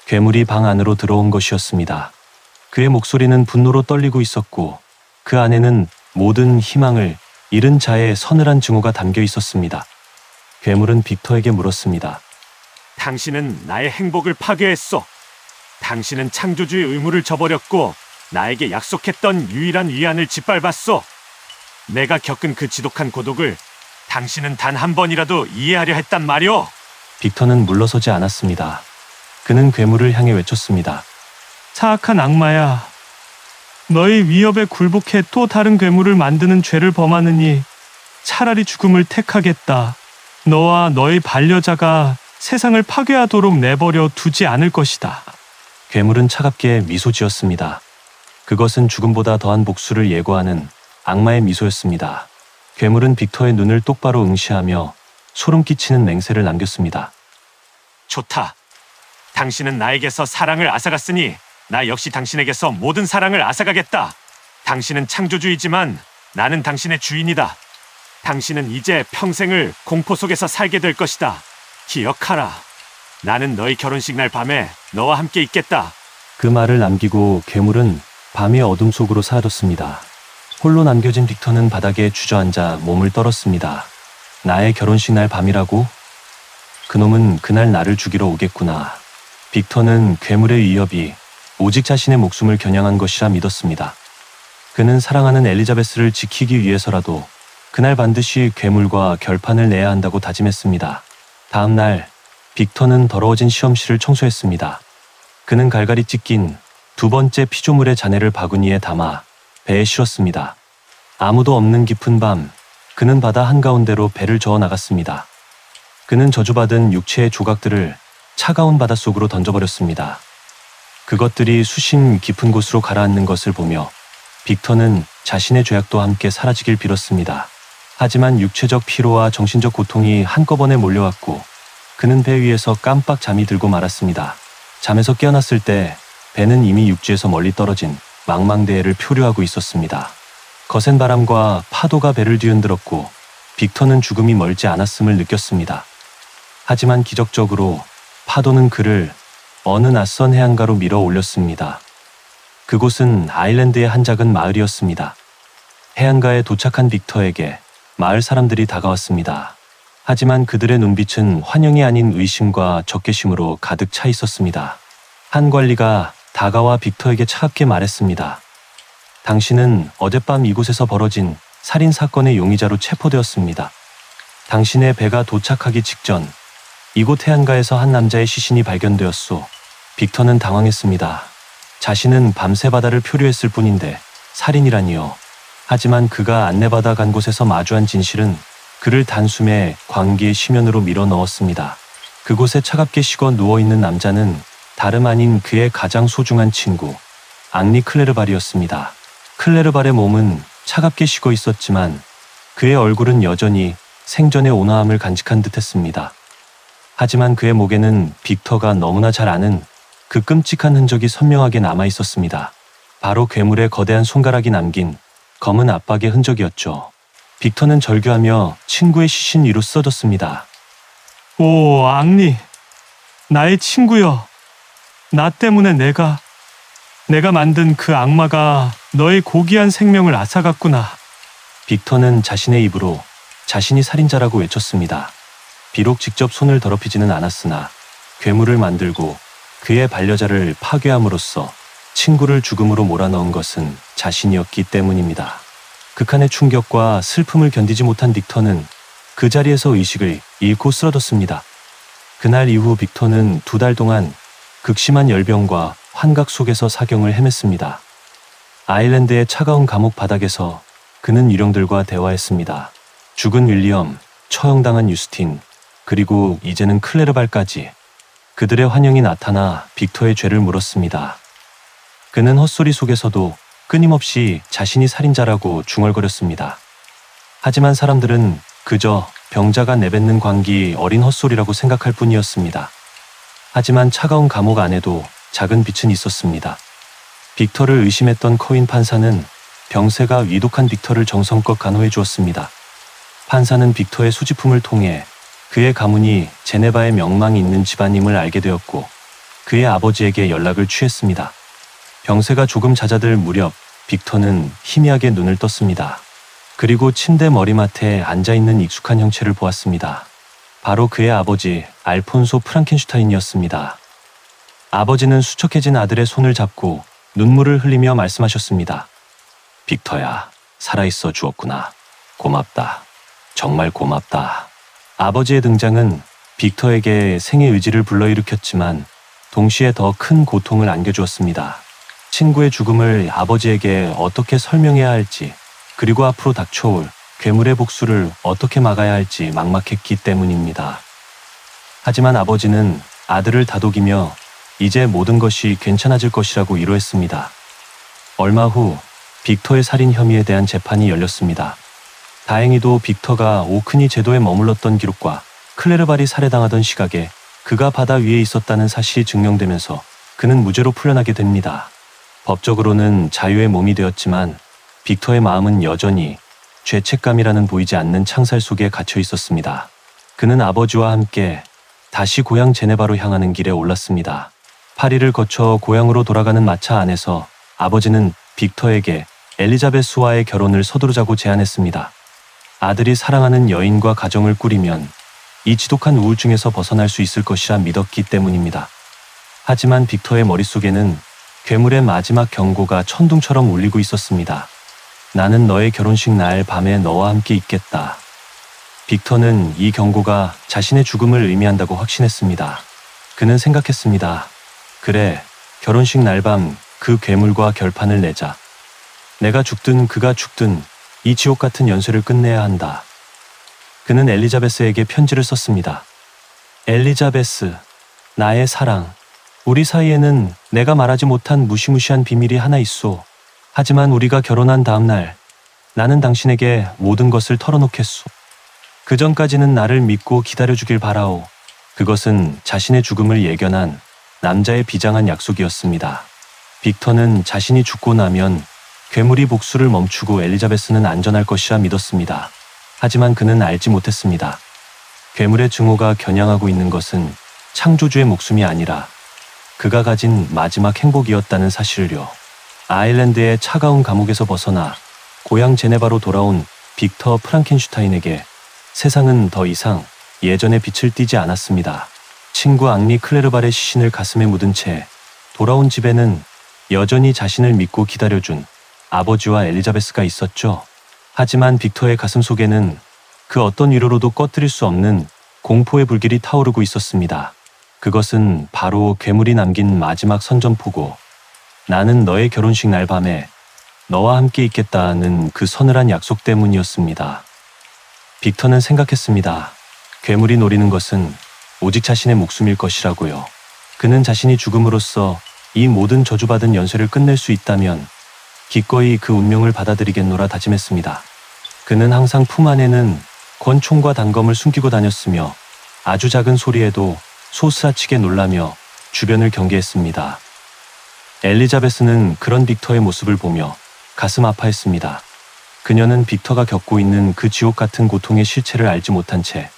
괴물이 방 안으로 들어온 것이었습니다. 그의 목소리는 분노로 떨리고 있었고 그 안에는 모든 희망을 잃은 자의 서늘한 증오가 담겨 있었습니다. 괴물은 빅터에게 물었습니다. 당신은 나의 행복을 파괴했소. 당신은 창조주의 의무를 저버렸고 나에게 약속했던 유일한 위안을 짓밟았소. 내가 겪은 그 지독한 고독을 당신은 단 한 번이라도 이해하려 했단 말이오. 빅터는 물러서지 않았습니다. 그는 괴물을 향해 외쳤습니다. 사악한 악마야. 너의 위협에 굴복해 또 다른 괴물을 만드는 죄를 범하느니 차라리 죽음을 택하겠다. 너와 너의 반려자가 세상을 파괴하도록 내버려 두지 않을 것이다. 괴물은 차갑게 미소 지었습니다. 그것은 죽음보다 더한 복수를 예고하는 악마의 미소였습니다. 괴물은 빅터의 눈을 똑바로 응시하며 소름 끼치는 맹세를 남겼습니다. 좋다. 당신은 나에게서 사랑을 앗아갔으니 나 역시 당신에게서 모든 사랑을 앗아가겠다. 당신은 창조주이지만 나는 당신의 주인이다. 당신은 이제 평생을 공포 속에서 살게 될 것이다. 기억하라. 나는 너의 결혼식 날 밤에 너와 함께 있겠다. 그 말을 남기고 괴물은 밤의 어둠 속으로 사라졌습니다. 홀로 남겨진 빅터는 바닥에 주저앉아 몸을 떨었습니다. 나의 결혼식 날 밤이라고? 그놈은 그날 나를 죽이러 오겠구나. 빅터는 괴물의 위협이 오직 자신의 목숨을 겨냥한 것이라 믿었습니다. 그는 사랑하는 엘리자베스를 지키기 위해서라도 그날 반드시 괴물과 결판을 내야 한다고 다짐했습니다. 다음 날 빅터는 더러워진 시험실을 청소했습니다. 그는 갈갈이 찢긴 두 번째 피조물의 잔해를 바구니에 담아 배에 실었습니다. 아무도 없는 깊은 밤, 그는 바다 한가운데로 배를 저어 나갔습니다. 그는 저주받은 육체의 조각들을 차가운 바닷속으로 던져버렸습니다. 그것들이 수심 깊은 곳으로 가라앉는 것을 보며 빅터는 자신의 죄악도 함께 사라지길 빌었습니다. 하지만 육체적 피로와 정신적 고통이 한꺼번에 몰려왔고 그는 배 위에서 깜빡 잠이 들고 말았습니다. 잠에서 깨어났을 때 배는 이미 육지에서 멀리 떨어진 망망대해를 표류하고 있었습니다. 거센 바람과 파도가 배를 뒤흔들었고 빅터는 죽음이 멀지 않았음을 느꼈습니다. 하지만 기적적으로 파도는 그를 어느 낯선 해안가로 밀어 올렸습니다. 그곳은 아일랜드의 한 작은 마을이었습니다. 해안가에 도착한 빅터에게 마을 사람들이 다가왔습니다. 하지만 그들의 눈빛은 환영이 아닌 의심과 적개심으로 가득 차 있었습니다. 한 관리가 다가와 빅터에게 차갑게 말했습니다. 당신은 어젯밤 이곳에서 벌어진 살인 사건의 용의자로 체포되었습니다. 당신의 배가 도착하기 직전 이곳 해안가에서 한 남자의 시신이 발견되었소. 빅터는 당황했습니다. 자신은 밤새 바다를 표류했을 뿐인데 살인이라니요. 하지만 그가 안내받아 간 곳에서 마주한 진실은 그를 단숨에 광기의 심연으로 밀어 넣었습니다. 그곳에 차갑게 식어 누워있는 남자는 다름 아닌 그의 가장 소중한 친구, 앙리 클레르발이었습니다. 클레르발의 몸은 차갑게 식어 있었지만 그의 얼굴은 여전히 생전의 온화함을 간직한 듯했습니다. 하지만 그의 목에는 빅터가 너무나 잘 아는 그 끔찍한 흔적이 선명하게 남아 있었습니다. 바로 괴물의 거대한 손가락이 남긴 검은 압박의 흔적이었죠. 빅터는 절규하며 친구의 시신 위로 쓰러졌습니다. 오, 앙리. 나의 친구여. 나 때문에 내가 만든 그 악마가 너의 고귀한 생명을 앗아갔구나. 빅터는 자신의 입으로 자신이 살인자라고 외쳤습니다. 비록 직접 손을 더럽히지는 않았으나 괴물을 만들고 그의 반려자를 파괴함으로써 친구를 죽음으로 몰아넣은 것은 자신이었기 때문입니다. 극한의 충격과 슬픔을 견디지 못한 빅터는 그 자리에서 의식을 잃고 쓰러졌습니다. 그날 이후 빅터는 2달 동안 극심한 열병과 환각 속에서 사경을 헤맸습니다. 아일랜드의 차가운 감옥 바닥에서 그는 유령들과 대화했습니다. 죽은 윌리엄, 처형당한 유스틴, 그리고 이제는 클레르발까지 그들의 환영이 나타나 빅터의 죄를 물었습니다. 그는 헛소리 속에서도 끊임없이 자신이 살인자라고 중얼거렸습니다. 하지만 사람들은 그저 병자가 내뱉는 광기 어린 헛소리라고 생각할 뿐이었습니다. 하지만 차가운 감옥 안에도 작은 빛은 있었습니다. 빅터를 의심했던 커윈 판사는 병세가 위독한 빅터를 정성껏 간호해 주었습니다. 판사는 빅터의 소지품을 통해 그의 가문이 제네바에 명망이 있는 집안임을 알게 되었고 그의 아버지에게 연락을 취했습니다. 병세가 조금 잦아들 무렵 빅터는 희미하게 눈을 떴습니다. 그리고 침대 머리맡에 앉아있는 익숙한 형체를 보았습니다. 바로 그의 아버지 알폰소 프랑켄슈타인이었습니다. 아버지는 수척해진 아들의 손을 잡고 눈물을 흘리며 말씀하셨습니다. 빅터야, 살아있어 주었구나. 고맙다. 정말 고맙다. 아버지의 등장은 빅터에게 생의 의지를 불러일으켰지만 동시에 더 큰 고통을 안겨주었습니다. 친구의 죽음을 아버지에게 어떻게 설명해야 할지, 그리고 앞으로 닥쳐올 괴물의 복수를 어떻게 막아야 할지 막막했기 때문입니다. 하지만 아버지는 아들을 다독이며 이제 모든 것이 괜찮아질 것이라고 위로했습니다. 얼마 후 빅터의 살인 혐의에 대한 재판이 열렸습니다. 다행히도 빅터가 오크니 제도에 머물렀던 기록과 클레르발이 살해당하던 시각에 그가 바다 위에 있었다는 사실이 증명되면서 그는 무죄로 풀려나게 됩니다. 법적으로는 자유의 몸이 되었지만 빅터의 마음은 여전히 죄책감이라는 보이지 않는 창살 속에 갇혀 있었습니다. 그는 아버지와 함께 다시 고향 제네바로 향하는 길에 올랐습니다. 파리를 거쳐 고향으로 돌아가는 마차 안에서 아버지는 빅터에게 엘리자베스와의 결혼을 서두르자고 제안했습니다. 아들이 사랑하는 여인과 가정을 꾸리면 이 지독한 우울증에서 벗어날 수 있을 것이라 믿었기 때문입니다. 하지만 빅터의 머릿속에는 괴물의 마지막 경고가 천둥처럼 울리고 있었습니다. 나는 너의 결혼식 날 밤에 너와 함께 있겠다. 빅터는 이 경고가 자신의 죽음을 의미한다고 확신했습니다. 그는 생각했습니다. 그래, 결혼식 날 밤 그 괴물과 결판을 내자. 내가 죽든 그가 죽든 이 지옥 같은 연쇄를 끝내야 한다. 그는 엘리자베스에게 편지를 썼습니다. 엘리자베스, 나의 사랑. 우리 사이에는 내가 말하지 못한 무시무시한 비밀이 하나 있소. 하지만 우리가 결혼한 다음 날 나는 당신에게 모든 것을 털어놓겠소. 그 전까지는 나를 믿고 기다려주길 바라오. 그것은 자신의 죽음을 예견한 남자의 비장한 약속이었습니다. 빅터는 자신이 죽고 나면 괴물이 복수를 멈추고 엘리자베스는 안전할 것이라 믿었습니다. 하지만 그는 알지 못했습니다. 괴물의 증오가 겨냥하고 있는 것은 창조주의 목숨이 아니라 그가 가진 마지막 행복이었다는 사실을요. 아일랜드의 차가운 감옥에서 벗어나 고향 제네바로 돌아온 빅터 프랑켄슈타인에게 세상은 더 이상 예전의 빛을 띠지 않았습니다. 친구 앙리 클레르발의 시신을 가슴에 묻은 채 돌아온 집에는 여전히 자신을 믿고 기다려준 아버지와 엘리자베스가 있었죠. 하지만 빅터의 가슴 속에는 그 어떤 위로로도 꺼뜨릴 수 없는 공포의 불길이 타오르고 있었습니다. 그것은 바로 괴물이 남긴 마지막 선전포고, 나는 너의 결혼식 날 밤에 너와 함께 있겠다는 그 서늘한 약속 때문이었습니다. 빅터는 생각했습니다. 괴물이 노리는 것은 오직 자신의 목숨일 것이라고요. 그는 자신이 죽음으로써 이 모든 저주받은 연쇄를 끝낼 수 있다면 기꺼이 그 운명을 받아들이겠노라 다짐했습니다. 그는 항상 품 안에는 권총과 단검을 숨기고 다녔으며 아주 작은 소리에도 소스라치게 놀라며 주변을 경계했습니다. 엘리자베스는 그런 빅터의 모습을 보며 가슴 아파했습니다. 그녀는 빅터가 겪고 있는 그 지옥 같은 고통의 실체를 알지 못한 채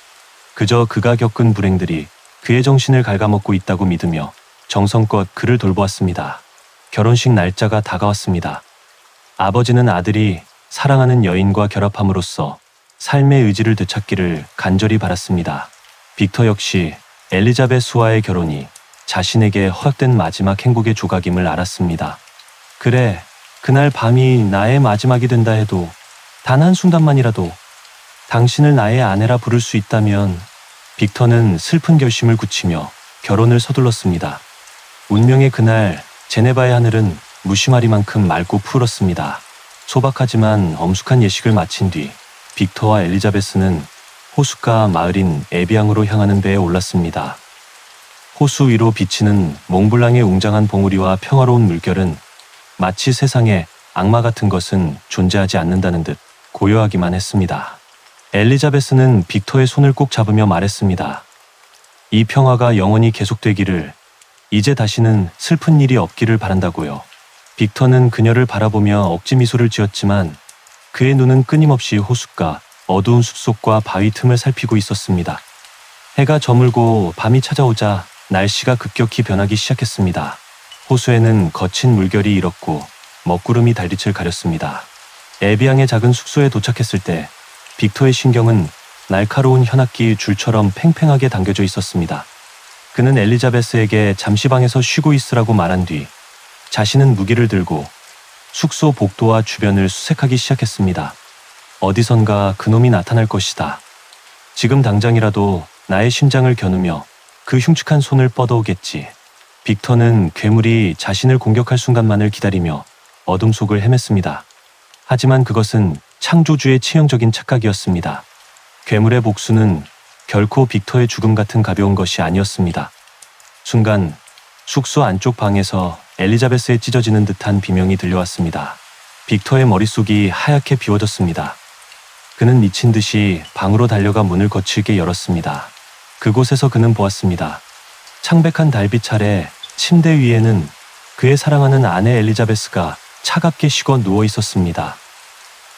그저 그가 겪은 불행들이 그의 정신을 갉아먹고 있다고 믿으며 정성껏 그를 돌보았습니다. 결혼식 날짜가 다가왔습니다. 아버지는 아들이 사랑하는 여인과 결합함으로써 삶의 의지를 되찾기를 간절히 바랐습니다. 빅터 역시 엘리자베스와의 결혼이 자신에게 허락된 마지막 행복의 조각임을 알았습니다. 그래, 그날 밤이 나의 마지막이 된다 해도 단 한순간만이라도 당신을 나의 아내라 부를 수 있다면. 빅터는 슬픈 결심을 굳히며 결혼을 서둘렀습니다. 운명의 그날 제네바의 하늘은 무심하리만큼 맑고 푸르렀습니다. 소박하지만 엄숙한 예식을 마친 뒤 빅터와 엘리자베스는 호숫가 마을인 에비앙으로 향하는 배에 올랐습니다. 호수 위로 비치는 몽블랑의 웅장한 봉우리와 평화로운 물결은 마치 세상에 악마 같은 것은 존재하지 않는다는 듯 고요하기만 했습니다. 엘리자베스는 빅터의 손을 꼭 잡으며 말했습니다. 이 평화가 영원히 계속되기를, 이제 다시는 슬픈 일이 없기를 바란다고요. 빅터는 그녀를 바라보며 억지 미소를 지었지만 그의 눈은 끊임없이 호숫가 어두운 숲속과 바위 틈을 살피고 있었습니다. 해가 저물고 밤이 찾아오자 날씨가 급격히 변하기 시작했습니다. 호수에는 거친 물결이 일었고 먹구름이 달빛을 가렸습니다. 에비앙의 작은 숙소에 도착했을 때 빅터의 신경은 날카로운 현악기 줄처럼 팽팽하게 당겨져 있었습니다. 그는 엘리자베스에게 잠시 방에서 쉬고 있으라고 말한 뒤 자신은 무기를 들고 숙소 복도와 주변을 수색하기 시작했습니다. 어디선가 그놈이 나타날 것이다. 지금 당장이라도 나의 심장을 겨누며 그 흉측한 손을 뻗어오겠지. 빅터는 괴물이 자신을 공격할 순간만을 기다리며 어둠 속을 헤맸습니다. 하지만 그것은 창조주의 치명적인 착각이었습니다. 괴물의 복수는 결코 빅터의 죽음 같은 가벼운 것이 아니었습니다. 순간 숙소 안쪽 방에서 엘리자베스의 찢어지는 듯한 비명이 들려왔습니다. 빅터의 머릿속이 하얗게 비워졌습니다. 그는 미친 듯이 방으로 달려가 문을 거칠게 열었습니다. 그곳에서 그는 보았습니다. 창백한 달빛 아래 침대 위에는 그의 사랑하는 아내 엘리자베스가 차갑게 식어 누워 있었습니다.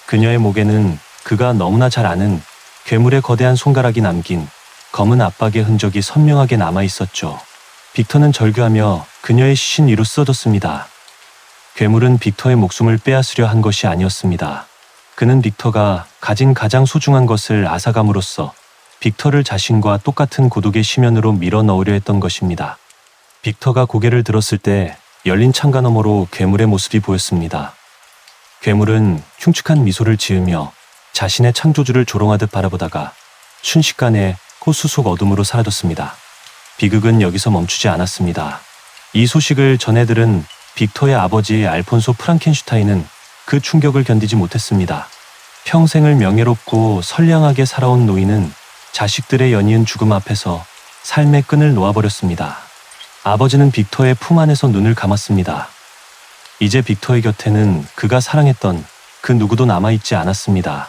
그녀의 목에는 그가 너무나 잘 아는 괴물의 거대한 손가락이 남긴 검은 압박의 흔적이 선명하게 남아 있었죠. 빅터는 절규하며 그녀의 시신 위로 쓰러졌습니다. 괴물은 빅터의 목숨을 빼앗으려 한 것이 아니었습니다. 그는 빅터가 가진 가장 소중한 것을 앗아감으로써 빅터를 자신과 똑같은 고독의 심연으로 밀어 넣으려 했던 것입니다. 빅터가 고개를 들었을 때 열린 창가 너머로 괴물의 모습이 보였습니다. 괴물은 흉측한 미소를 지으며 자신의 창조주를 조롱하듯 바라보다가 순식간에 호수 속 어둠으로 사라졌습니다. 비극은 여기서 멈추지 않았습니다. 이 소식을 전해 들은 빅터의 아버지 알폰소 프랑켄슈타인은 그 충격을 견디지 못했습니다. 평생을 명예롭고 선량하게 살아온 노인은 자식들의 연이은 죽음 앞에서 삶의 끈을 놓아버렸습니다. 아버지는 빅터의 품 안에서 눈을 감았습니다. 이제 빅터의 곁에는 그가 사랑했던 그 누구도 남아있지 않았습니다.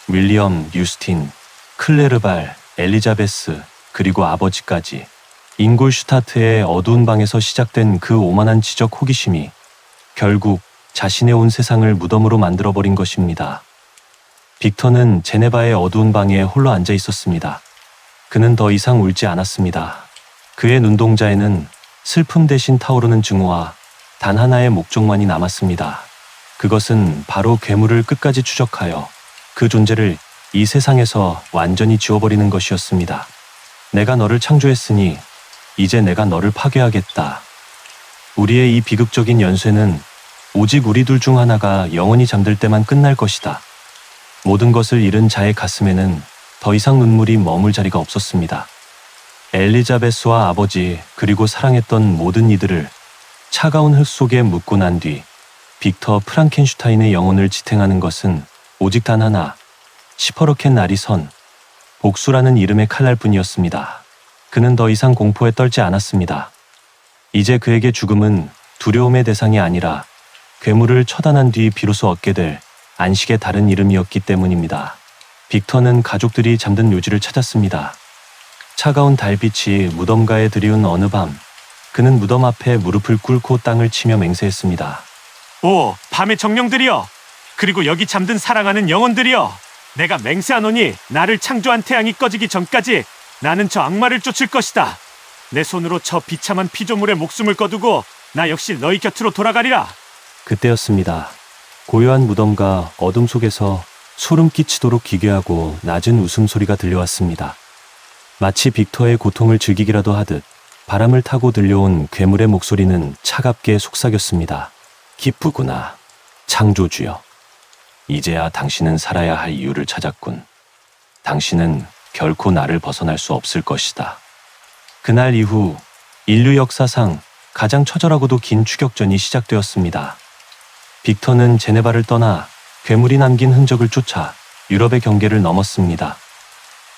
윌리엄, 유스틴, 클레르발, 엘리자베스, 그리고 아버지까지. 잉골슈타트의 어두운 방에서 시작된 그 오만한 지적 호기심이 결국 자신의 온 세상을 무덤으로 만들어버린 것입니다. 빅터는 제네바의 어두운 방에 홀로 앉아 있었습니다. 그는 더 이상 울지 않았습니다. 그의 눈동자에는 슬픔 대신 타오르는 증오와 단 하나의 목적만이 남았습니다. 그것은 바로 괴물을 끝까지 추적하여 그 존재를 이 세상에서 완전히 지워버리는 것이었습니다. 내가 너를 창조했으니 이제 내가 너를 파괴하겠다. 우리의 이 비극적인 연쇄는 오직 우리 둘 중 하나가 영원히 잠들 때만 끝날 것이다. 모든 것을 잃은 자의 가슴에는 더 이상 눈물이 머물 자리가 없었습니다. 엘리자베스와 아버지 그리고 사랑했던 모든 이들을 차가운 흙 속에 묻고 난 뒤 빅터 프랑켄슈타인의 영혼을 지탱하는 것은 오직 단 하나, 시퍼렇게 날이 선 복수라는 이름의 칼날뿐이었습니다. 그는 더 이상 공포에 떨지 않았습니다. 이제 그에게 죽음은 두려움의 대상이 아니라 괴물을 처단한 뒤 비로소 얻게 될 안식의 다른 이름이었기 때문입니다. 빅터는 가족들이 잠든 묘지를 찾았습니다. 차가운 달빛이 무덤가에 들이운 어느 밤, 그는 무덤 앞에 무릎을 꿇고 땅을 치며 맹세했습니다. 오, 밤의 정령들이여! 그리고 여기 잠든 사랑하는 영혼들이여! 내가 맹세하노니 나를 창조한 태양이 꺼지기 전까지 나는 저 악마를 쫓을 것이다. 내 손으로 저 비참한 피조물의 목숨을 거두고 나 역시 너희 곁으로 돌아가리라. 그때였습니다. 고요한 무덤과 어둠 속에서 소름 끼치도록 기괴하고 낮은 웃음소리가 들려왔습니다. 마치 빅터의 고통을 즐기기라도 하듯 바람을 타고 들려온 괴물의 목소리는 차갑게 속삭였습니다. 기쁘구나, 창조주여. 이제야 당신은 살아야 할 이유를 찾았군. 당신은 결코 나를 벗어날 수 없을 것이다. 그날 이후 인류 역사상 가장 처절하고도 긴 추격전이 시작되었습니다. 빅터는 제네바를 떠나 괴물이 남긴 흔적을 쫓아 유럽의 경계를 넘었습니다.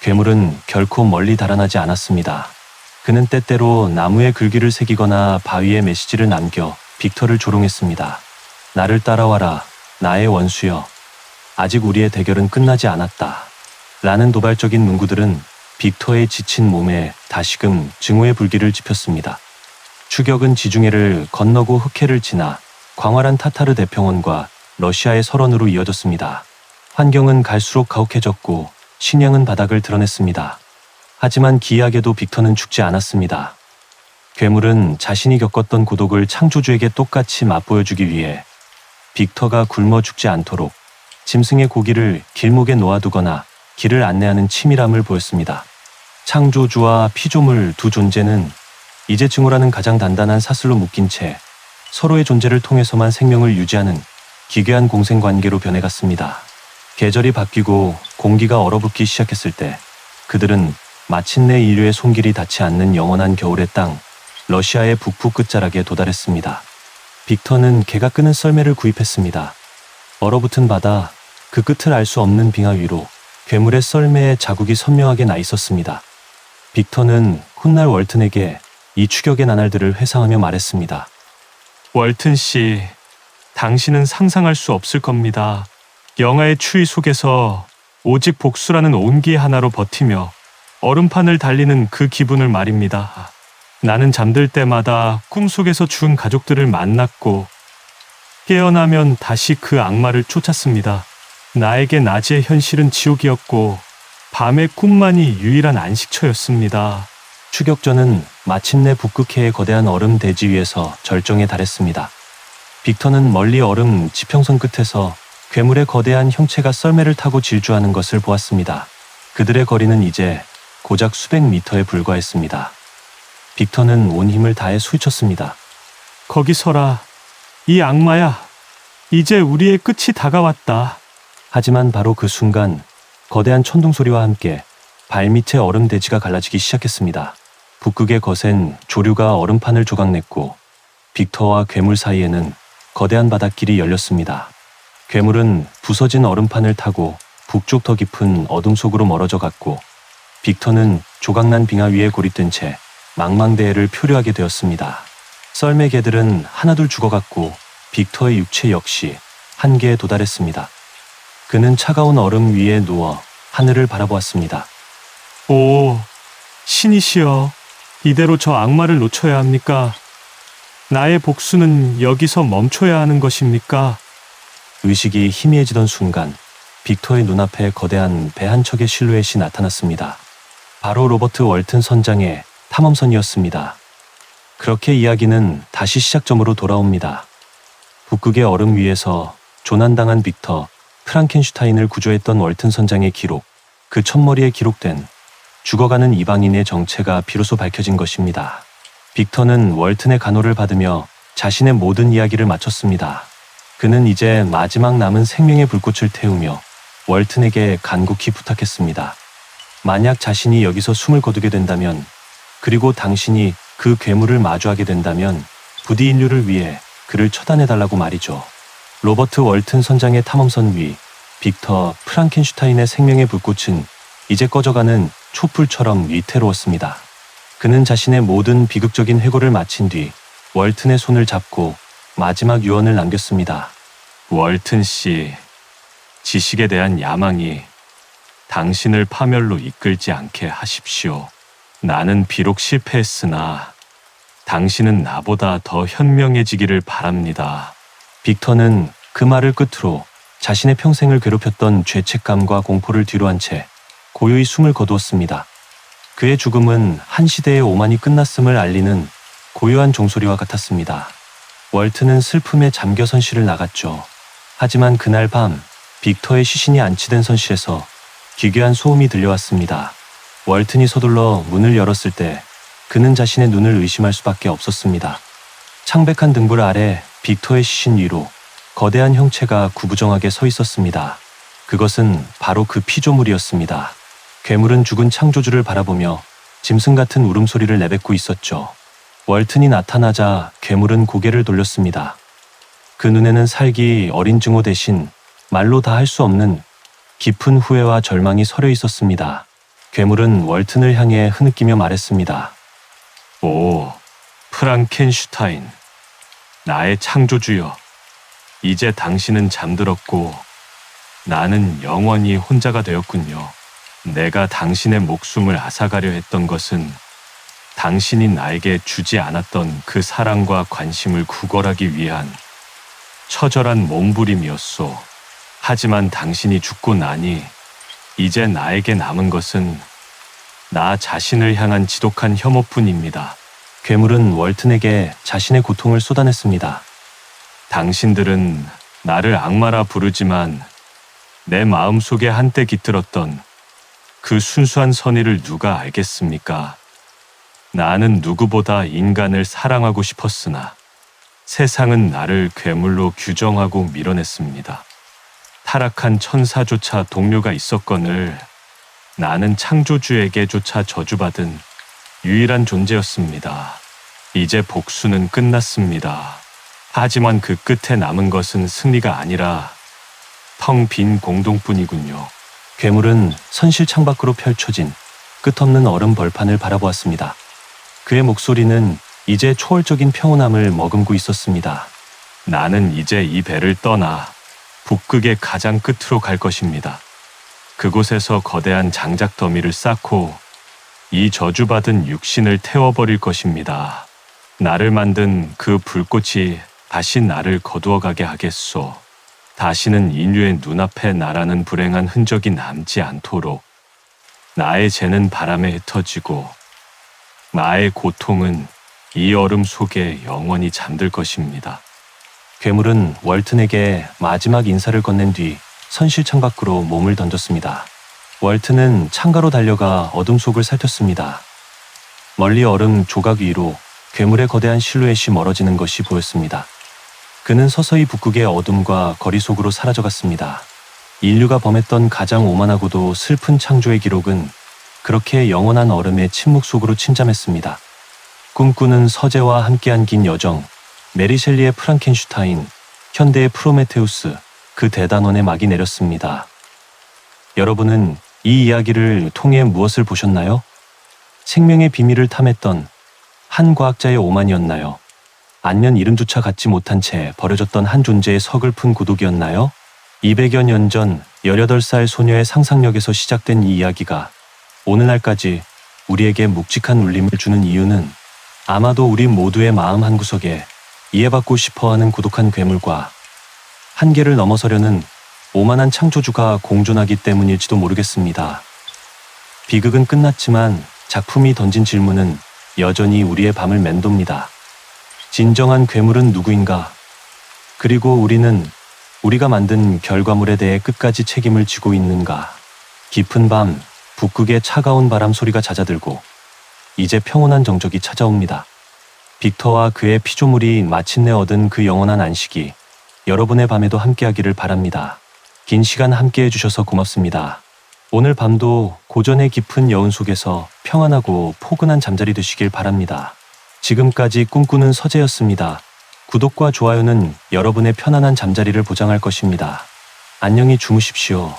괴물은 결코 멀리 달아나지 않았습니다. 그는 때때로 나무에 글귀를 새기거나 바위에 메시지를 남겨 빅터를 조롱했습니다. 나를 따라와라, 나의 원수여. 아직 우리의 대결은 끝나지 않았다. 라는 도발적인 문구들은 빅터의 지친 몸에 다시금 증오의 불길을 지폈습니다. 추격은 지중해를 건너고 흑해를 지나 광활한 타타르 대평원과 러시아의 설원으로 이어졌습니다. 환경은 갈수록 가혹해졌고 식량은 바닥을 드러냈습니다. 하지만 기이하게도 빅터는 죽지 않았습니다. 괴물은 자신이 겪었던 고독을 창조주에게 똑같이 맛보여주기 위해 빅터가 굶어 죽지 않도록 짐승의 고기를 길목에 놓아두거나 길을 안내하는 치밀함을 보였습니다. 창조주와 피조물 두 존재는 이제 증오라는 가장 단단한 사슬로 묶인 채 서로의 존재를 통해서만 생명을 유지하는 기괴한 공생관계로 변해갔습니다. 계절이 바뀌고 공기가 얼어붙기 시작했을 때 그들은 마침내 인류의 손길이 닿지 않는 영원한 겨울의 땅, 러시아의 북부 끝자락에 도달했습니다. 빅터는 개가 끄는 썰매를 구입했습니다. 얼어붙은 바다, 그 끝을 알 수 없는 빙하 위로 괴물의 썰매에 자국이 선명하게 나 있었습니다. 빅터는 훗날 월튼에게 이 추격의 나날들을 회상하며 말했습니다. 월튼 씨, 당신은 상상할 수 없을 겁니다. 영하의 추위 속에서 오직 복수라는 온기 하나로 버티며 얼음판을 달리는 그 기분을 말입니다. 나는 잠들 때마다 꿈속에서 죽은 가족들을 만났고 깨어나면 다시 그 악마를 쫓았습니다. 나에게 낮의 현실은 지옥이었고 밤의 꿈만이 유일한 안식처였습니다. 추격전은 마침내 북극해의 거대한 얼음 대지 위에서 절정에 달했습니다. 빅터는 멀리 얼음 지평선 끝에서 괴물의 거대한 형체가 썰매를 타고 질주하는 것을 보았습니다. 그들의 거리는 이제 고작 수백 미터에 불과했습니다. 빅터는 온 힘을 다해 소리쳤습니다. 거기 서라. 이 악마야. 이제 우리의 끝이 다가왔다. 하지만 바로 그 순간 거대한 천둥 소리와 함께 발밑의 얼음 대지가 갈라지기 시작했습니다. 북극의 거센 조류가 얼음판을 조각냈고 빅터와 괴물 사이에는 거대한 바닷길이 열렸습니다. 괴물은 부서진 얼음판을 타고 북쪽 더 깊은 어둠 속으로 멀어져 갔고 빅터는 조각난 빙하 위에 고립된 채 망망대해를 표류하게 되었습니다. 썰매 개들은 하나둘 죽어갔고 빅터의 육체 역시 한계에 도달했습니다. 그는 차가운 얼음 위에 누워 하늘을 바라보았습니다. 오, 신이시여. 이대로 저 악마를 놓쳐야 합니까? 나의 복수는 여기서 멈춰야 하는 것입니까? 의식이 희미해지던 순간 빅터의 눈앞에 거대한 배 한 척의 실루엣이 나타났습니다. 바로 로버트 월튼 선장의 탐험선이었습니다. 그렇게 이야기는 다시 시작점으로 돌아옵니다. 북극의 얼음 위에서 조난당한 빅터, 프랑켄슈타인을 구조했던 월튼 선장의 기록, 그 첫머리에 기록된 죽어가는 이방인의 정체가 비로소 밝혀진 것입니다. 빅터는 월튼의 간호를 받으며 자신의 모든 이야기를 마쳤습니다. 그는 이제 마지막 남은 생명의 불꽃을 태우며 월튼에게 간곡히 부탁했습니다. 만약 자신이 여기서 숨을 거두게 된다면, 그리고 당신이 그 괴물을 마주하게 된다면 부디 인류를 위해 그를 처단해달라고 말이죠. 로버트 월튼 선장의 탐험선 위, 빅터 프랑켄슈타인의 생명의 불꽃은 이제 꺼져가는 촛불처럼 위태로웠습니다. 그는 자신의 모든 비극적인 회고를 마친 뒤 월튼의 손을 잡고 마지막 유언을 남겼습니다. 월튼 씨, 지식에 대한 야망이 당신을 파멸로 이끌지 않게 하십시오. 나는 비록 실패했으나 당신은 나보다 더 현명해지기를 바랍니다. 빅터는 그 말을 끝으로 자신의 평생을 괴롭혔던 죄책감과 공포를 뒤로한 채 고요히 숨을 거두었습니다. 그의 죽음은 한 시대의 오만이 끝났음을 알리는 고요한 종소리와 같았습니다. 월튼은 슬픔에 잠겨 선실을 나갔죠. 하지만 그날 밤 빅터의 시신이 안치된 선실에서 기괴한 소음이 들려왔습니다. 월튼이 서둘러 문을 열었을 때 그는 자신의 눈을 의심할 수밖에 없었습니다. 창백한 등불 아래 빅터의 시신 위로 거대한 형체가 구부정하게 서 있었습니다. 그것은 바로 그 피조물이었습니다. 괴물은 죽은 창조주를 바라보며 짐승 같은 울음소리를 내뱉고 있었죠. 월튼이 나타나자 괴물은 고개를 돌렸습니다. 그 눈에는 살기 어린 증오 대신 말로 다 할 수 없는 깊은 후회와 절망이 서려 있었습니다. 괴물은 월튼을 향해 흐느끼며 말했습니다. 오, 프랑켄슈타인, 나의 창조주여. 이제 당신은 잠들었고 나는 영원히 혼자가 되었군요. 내가 당신의 목숨을 앗아가려 했던 것은 당신이 나에게 주지 않았던 그 사랑과 관심을 구걸하기 위한 처절한 몸부림이었소. 하지만 당신이 죽고 나니 이제 나에게 남은 것은 나 자신을 향한 지독한 혐오뿐입니다. 괴물은 월튼에게 자신의 고통을 쏟아냈습니다. 당신들은 나를 악마라 부르지만 내 마음속에 한때 깃들었던 그 순수한 선의를 누가 알겠습니까? 나는 누구보다 인간을 사랑하고 싶었으나 세상은 나를 괴물로 규정하고 밀어냈습니다. 타락한 천사조차 동료가 있었거늘 나는 창조주에게조차 저주받은 유일한 존재였습니다. 이제 복수는 끝났습니다. 하지만 그 끝에 남은 것은 승리가 아니라 텅 빈 공동뿐이군요. 괴물은 선실 창밖으로 펼쳐진 끝없는 얼음 벌판을 바라보았습니다. 그의 목소리는 이제 초월적인 평온함을 머금고 있었습니다. 나는 이제 이 배를 떠나 북극의 가장 끝으로 갈 것입니다. 그곳에서 거대한 장작 더미를 쌓고 이 저주받은 육신을 태워버릴 것입니다. 나를 만든 그 불꽃이 다시 나를 거두어가게 하겠소. 다시는 인류의 눈앞에 나라는 불행한 흔적이 남지 않도록. 나의 죄는 바람에 흩어지고 나의 고통은 이 얼음 속에 영원히 잠들 것입니다. 괴물은 월튼에게 마지막 인사를 건넨 뒤 선실 창밖으로 몸을 던졌습니다. 월튼은 창가로 달려가 어둠 속을 살폈습니다. 멀리 얼음 조각 위로 괴물의 거대한 실루엣이 멀어지는 것이 보였습니다. 그는 서서히 북극의 어둠과 거리 속으로 사라져갔습니다. 인류가 범했던 가장 오만하고도 슬픈 창조의 기록은 그렇게 영원한 얼음의 침묵 속으로 침잠했습니다. 꿈꾸는 서재와 함께한 긴 여정, 메리 셸리의 프랑켄슈타인, 현대의 프로메테우스, 그 대단원의 막이 내렸습니다. 여러분은 이 이야기를 통해 무엇을 보셨나요? 생명의 비밀을 탐했던 한 과학자의 오만이었나요? 안면 이름조차 갖지 못한 채 버려졌던 한 존재의 서글픈 고독이었나요? 200여 년 전 18살 소녀의 상상력에서 시작된 이 이야기가 오늘날까지 우리에게 묵직한 울림을 주는 이유는 아마도 우리 모두의 마음 한구석에 이해받고 싶어하는 고독한 괴물과 한계를 넘어서려는 오만한 창조주가 공존하기 때문일지도 모르겠습니다. 비극은 끝났지만 작품이 던진 질문은 여전히 우리의 밤을 맴돕니다. 진정한 괴물은 누구인가? 그리고 우리는 우리가 만든 결과물에 대해 끝까지 책임을 지고 있는가? 깊은 밤, 북극의 차가운 바람 소리가 잦아들고 이제 평온한 정적이 찾아옵니다. 빅터와 그의 피조물이 마침내 얻은 그 영원한 안식이 여러분의 밤에도 함께하기를 바랍니다. 긴 시간 함께해 주셔서 고맙습니다. 오늘 밤도 고전의 깊은 여운 속에서 평안하고 포근한 잠자리 되시길 바랍니다. 지금까지 꿈꾸는 서재였습니다. 구독과 좋아요는 여러분의 편안한 잠자리를 보장할 것입니다. 안녕히 주무십시오.